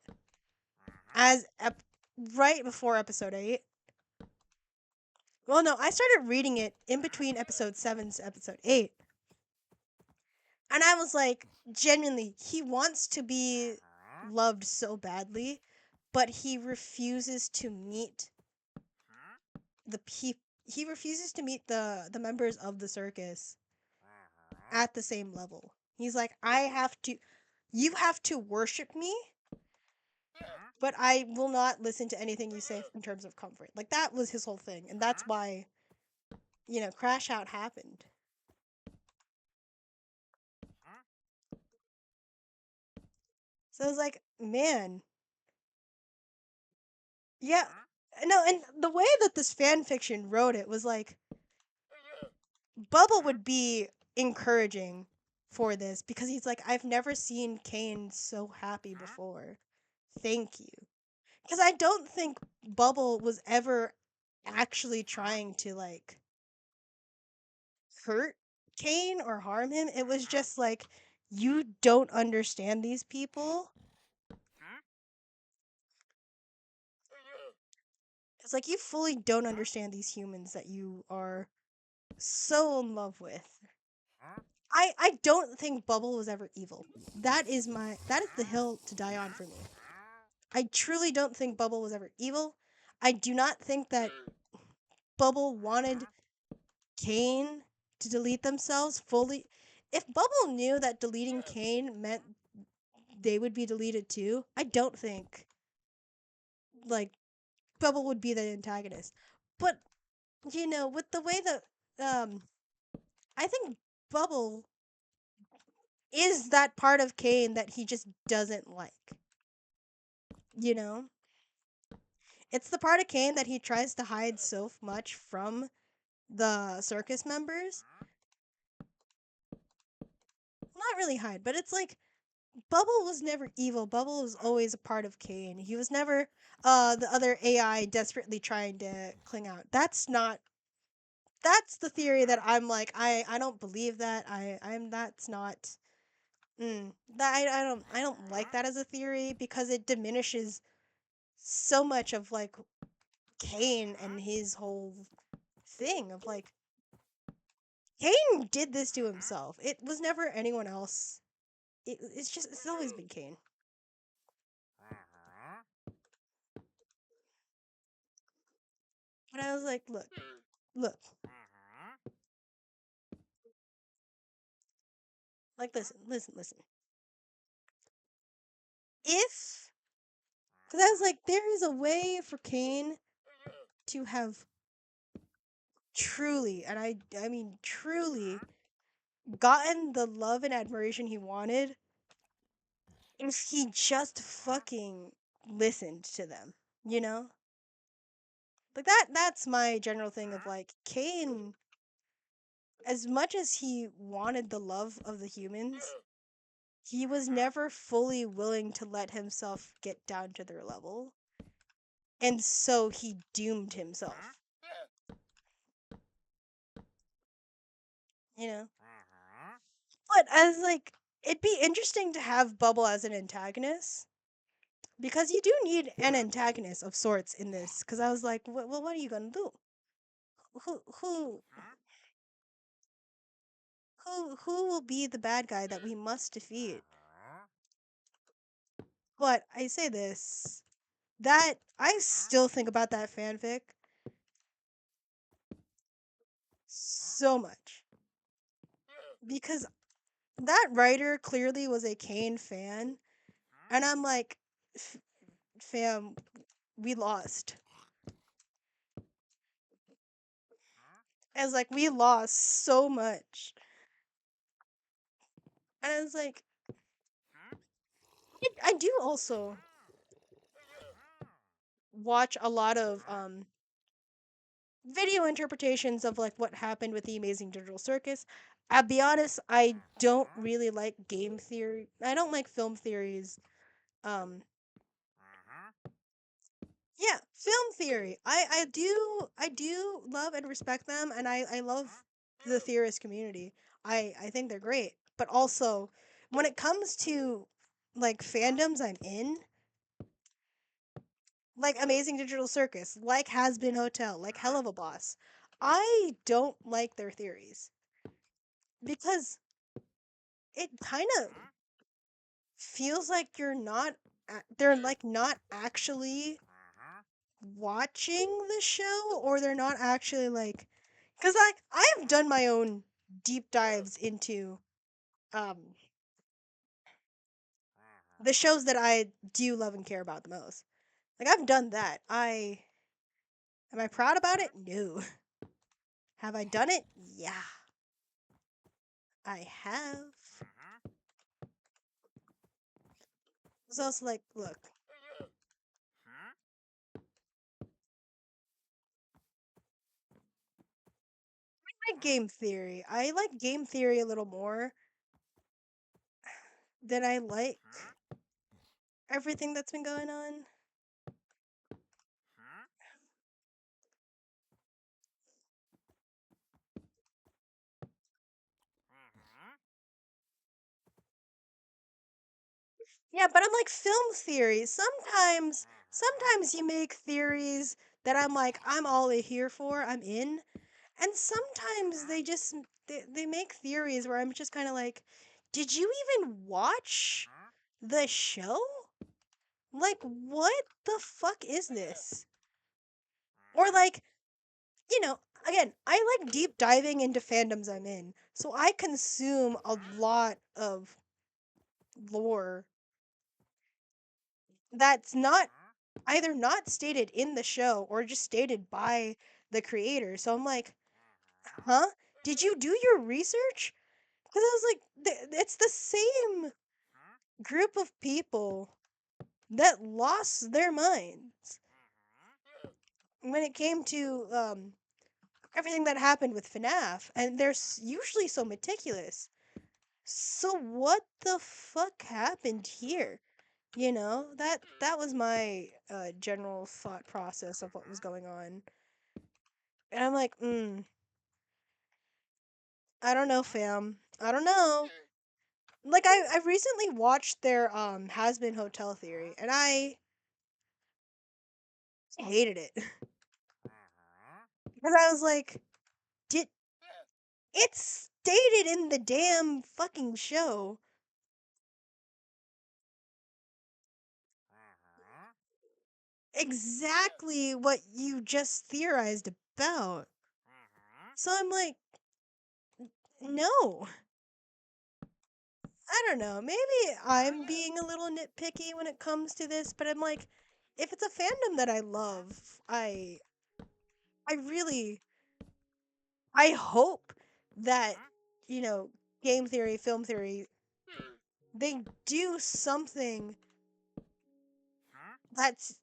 as right before episode 8. Well, no, I started reading it in between episode 7 to episode 8. And I was like, genuinely, he wants to be loved so badly, but he refuses to meet the people. He refuses to meet the members of the circus at the same level. He's like, you have to worship me, but I will not listen to anything you say in terms of comfort. Like that was his whole thing, and that's why, Crash Out happened. So I was like, man, yeah, no, and the way that this fan fiction wrote it was like, Bubble would be encouraging for this because he's like, I've never seen Kane so happy before. Thank you. Because I don't think Bubble was ever actually trying to like hurt Kane or harm him. It was just like, you don't understand these people. It's like you fully don't understand these humans that you are so in love with. I don't think Bubble was ever evil. That is the hill to die on for me. I truly don't think Bubble was ever evil. I do not think that Bubble wanted Kane to delete themselves fully. If Bubble knew that deleting Kane meant they would be deleted too, I don't think like Bubble would be the antagonist. But with the way that I think Bubble is that part of Kane that he just doesn't like. You know? It's the part of Kane that he tries to hide so much from the circus members. Not really hide, but it's like Bubble was never evil. Bubble was always a part of Kane. He was never the other AI desperately trying to cling out. That's the theory that I'm like I don't believe that. I'm that's not that I don't like that as a theory because it diminishes so much of like Kane and his whole thing of like Kane did this to himself. It was never anyone else. It's always been Kane. But I was like, look, like listen. If because I was like, there is a way for Kane to have truly, and I mean truly, gotten the love and admiration he wanted if he just fucking listened to them, you know? Like that's my general thing of like Kane as much as he wanted the love of the humans, he was never fully willing to let himself get down to their level. And so he doomed himself. You know? But as like it'd be interesting to have Bubble as an antagonist because you do need an antagonist of sorts in this. Because I was like, well, what are you gonna do? Who who who will be the bad guy that we must defeat? But I say this that I still think about that fanfic so much because that writer clearly was a Kane fan, and I'm like, fam, we lost. I was like, we lost so much, and I was like, I do also watch a lot of video interpretations of like what happened with the Amazing Digital Circus. I'll be honest, I don't really like game theory. I don't like film theories. Um, yeah, film theory. I do love and respect them, and I love the theorist community. I think they're great, but also when it comes to like fandoms I'm in, like Amazing Digital Circus, like Has Been Hotel, like Hell of a Boss, I don't like their theories because it kind of feels like they're like not actually watching the show or they're not actually like because I have done my own deep dives into um the shows that I do love and care about the most. Like I've done that. I am I proud about it? No. Have I done it? Yeah, I have. It's also like, look, I like game theory. I like game theory a little more than I like everything that's been going on. Yeah, but I'm like film theories. Sometimes you make theories that I'm like I'm all here for. I'm in. And sometimes they make theories where I'm just kind of like, did you even watch the show? Like what the fuck is this? Or like, you know, again, I like deep diving into fandoms I'm in. So I consume a lot of lore that's not either not stated in the show or just stated by the creator. So I'm like, huh? Did you do your research? Because I was like, it's the same group of people that lost their minds when it came to everything that happened with FNAF, and they're usually so meticulous. So what the fuck happened here? That was my general thought process of what was going on. And I'm like, I don't know, fam. I don't know. Like I recently watched their Has Been Hotel Theory and I hated it. Because I was like, did it's stated in the damn fucking show exactly what you just theorized about. So I'm like, no. I don't know. Maybe I'm being a little nitpicky when it comes to this, but I'm like, if it's a fandom that I love, I really I hope that, you know, game theory, film theory, they do something that's,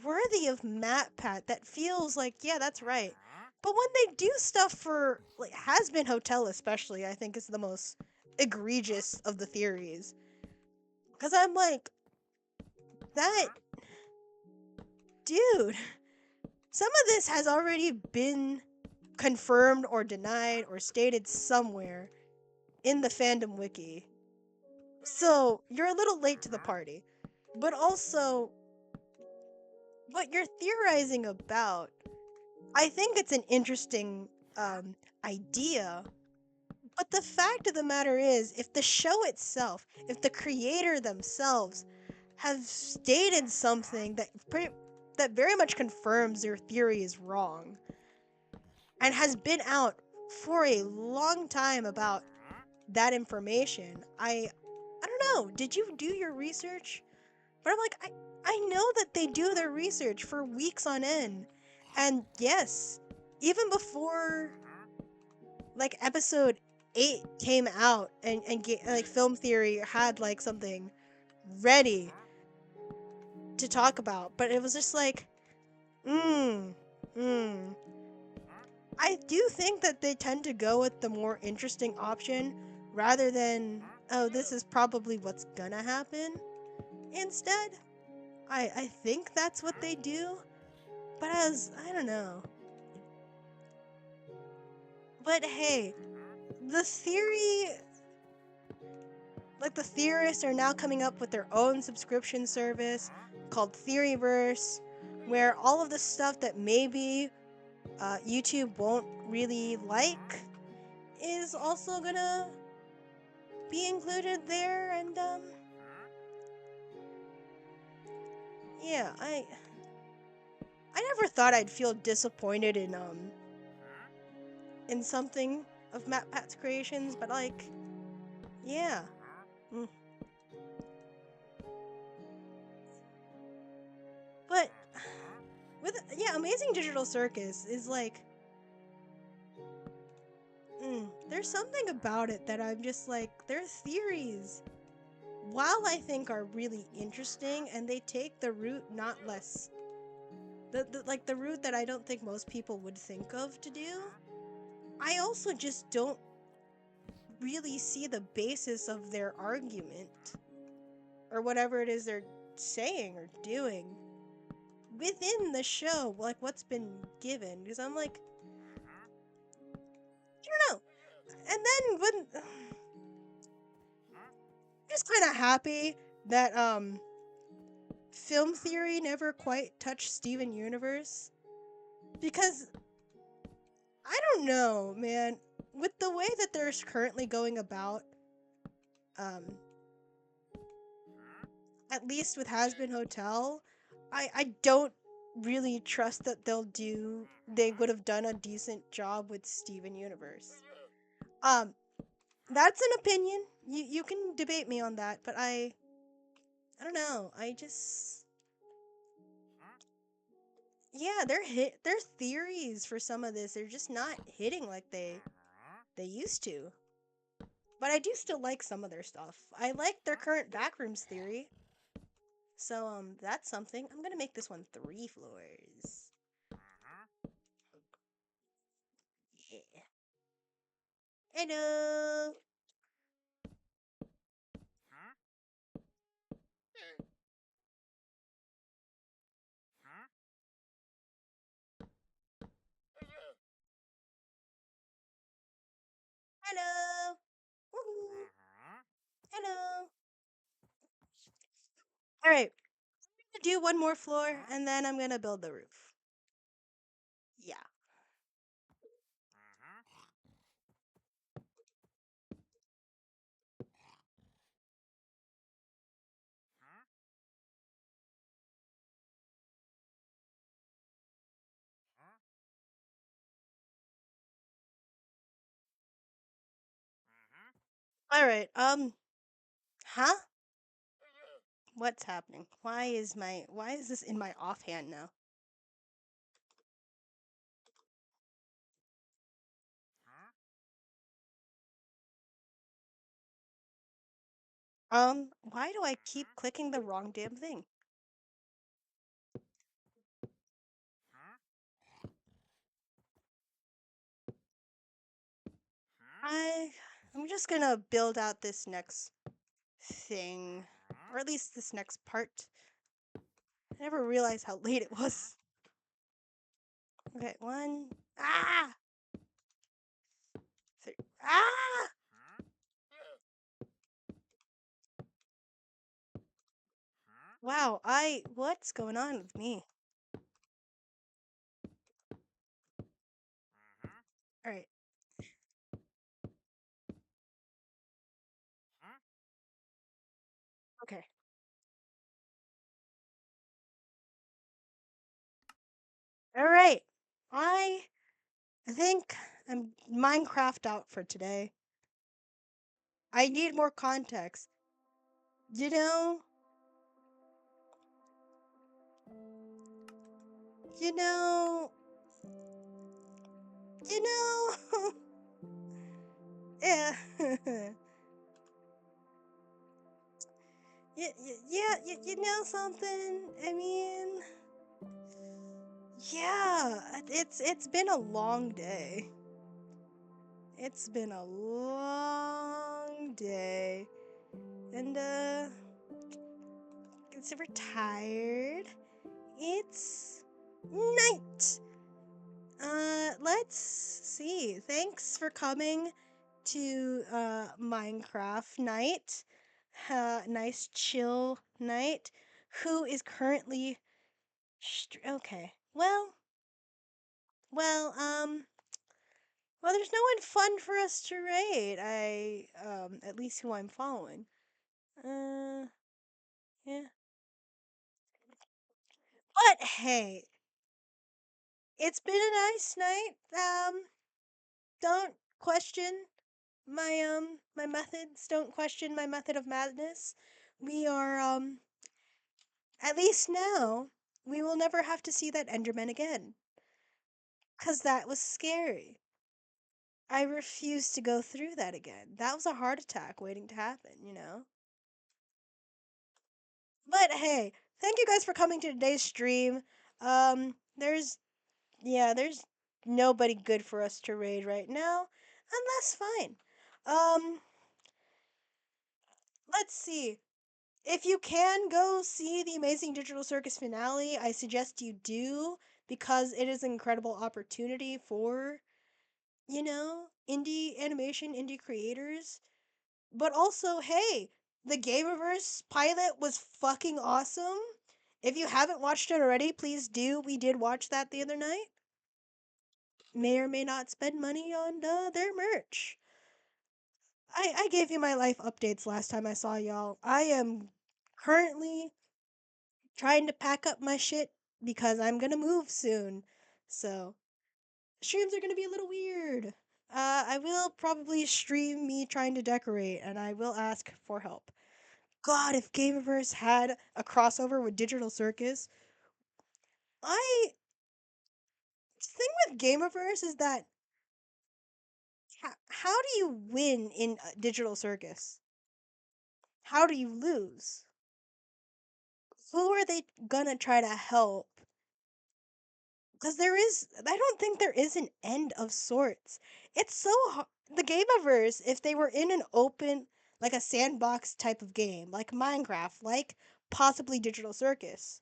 worthy of Matt Pat that feels like, yeah, that's right. But when they do stuff for, like, Has Been Hotel, especially, I think is the most egregious of the theories. Because I'm like, that, dude, some of this has already been confirmed or denied or stated somewhere in the fandom wiki. So you're a little late to the party. But also, what you're theorizing about, I think it's an interesting idea. But the fact of the matter is, if the show itself, if the creator themselves have stated something that very much confirms their theory is wrong, and has been out for a long time about that information, I don't know. Did you do your research? But I'm like, I know that they do their research for weeks on end. And yes, even before like episode 8 came out and like film theory had like something ready to talk about, but it was just like, mm, mm. I do think that they tend to go with the more interesting option rather than, oh, this is probably what's gonna happen. Instead, I think that's what they do. But I don't know. But hey, the theory, like the theorists are now coming up with their own subscription service called Theoryverse, where all of the stuff that maybe YouTube won't really like is also gonna be included there. And yeah, I never thought I'd feel disappointed in something of Matt Pat's creations, but like, yeah. Mm. But with yeah, Amazing Digital Circus is like, there's something about it that I'm just like, their theories, while I think are really interesting, and they take the route not less, like the route that I don't think most people would think of to do. I also just don't really see the basis of their argument or whatever it is they're saying or doing within the show, like what's been given. Because I'm like, I don't know. And then when just kind of happy that film theory never quite touched Steven Universe, because I don't know, man, with the way that they're currently going about um at least with Has Been Hotel, I don't really trust that they would have done a decent job with Steven Universe. Um that's an opinion. You can debate me on that, but I don't know. I just, yeah, their theories for some of this, they're just not hitting like they used to. But I do still like some of their stuff. I like their current backrooms theory. So that's something. I'm gonna make this one 3 floors. Yeah. Hello. Hello. All right, I'm gonna do one more floor, and then I'm gonna build the roof. Yeah. All right. Huh? What's happening? Why is this in my offhand now? Why do I keep clicking the wrong damn thing? I I'm just gonna build out this next thing, or at least this next part. I never realized how late it was. Okay, one. Ah! Three. Ah! Wow, what's going on with me? Alright, okay. Alright. I think I'm Minecraft out for today. I need more context. You know, you know, you know, yeah. Yeah, you know something? I mean, yeah, it's been a long day. It's been a long day. And I'm super tired. It's night. Let's see. Thanks for coming to Minecraft night. Nice chill night. Who is currently okay. Well, well, there's no one fun for us to raid. At least who I'm following. Uh, yeah. But hey, it's been a nice night. Don't question my methods. Don't question my method of madness. We are at least now we will never have to see that Enderman again, 'cause that was scary. I refuse to go through that again. That was a heart attack waiting to happen, you know? But hey, thank you guys for coming to today's stream. There's yeah, there's nobody good for us to raid right now, and that's fine. Um, let's see. If you can go see the Amazing Digital Circus finale, I suggest you do because it is an incredible opportunity for, indie animation, indie creators. But also, hey, the Gameverse pilot was fucking awesome. If you haven't watched it already, please do. We did watch that the other night. May or may not spend money on their merch. I gave you my life updates last time I saw y'all. I am currently trying to pack up my shit because I'm gonna move soon. So, streams are gonna be a little weird. I will probably stream me trying to decorate and I will ask for help. God, if Gameverse had a crossover with Digital Circus, I the thing with Gameverse is that how do you win in Digital Circus? How do you lose? Who are they gonna try to help? Because I don't think there is an end of sorts. It's so the Gameverse, if they were in an open, like a sandbox type of game, like Minecraft, like possibly Digital Circus,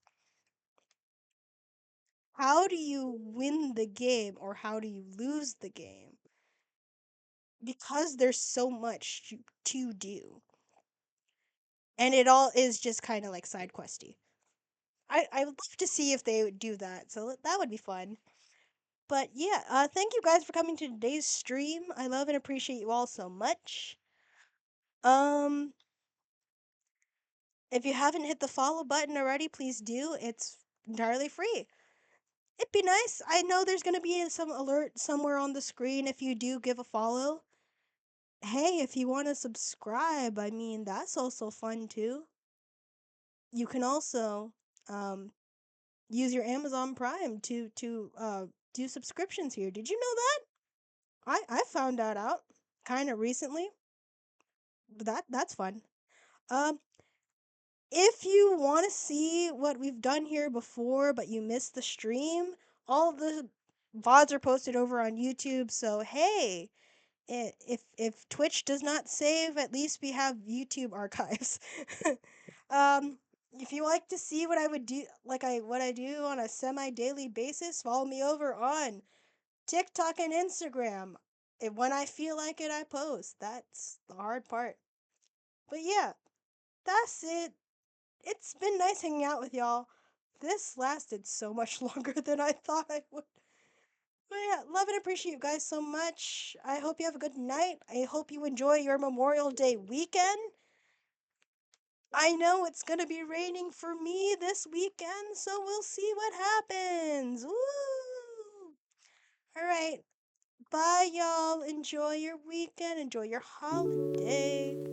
how do you win the game or how do you lose the game? Because there's so much to do. and it all is just kind of like side questy. I would love to see if they would do that, so that would be fun. But yeah, thank you guys for coming to today's stream. I love and appreciate you all so much. Um, if you haven't hit the follow button already, please do. It's entirely free. It'd be nice. I know there's gonna be some alert somewhere on the screen if you do give a follow. Hey, if you want to subscribe, I mean, that's also fun too. You can also um, use your Amazon Prime to do subscriptions here. Did you know that? I found that out kind of recently. But that's fun. Um, if you want to see what we've done here before, but you missed the stream, all the VODs are posted over on YouTube. So hey, if Twitch does not save, at least we have YouTube archives. um, if you like to see what I would do, what I do on a semi-daily basis, follow me over on TikTok and Instagram. When I feel like it, I post. That's the hard part. But yeah, that's it. It's been nice hanging out with y'all. This lasted so much longer than I thought I would. But yeah, love and appreciate you guys so much. I hope you have a good night. I hope you enjoy your Memorial Day weekend. I know it's gonna be raining for me this weekend, so we'll see what happens. Woo! Alright, bye y'all. Enjoy your weekend. Enjoy your holiday.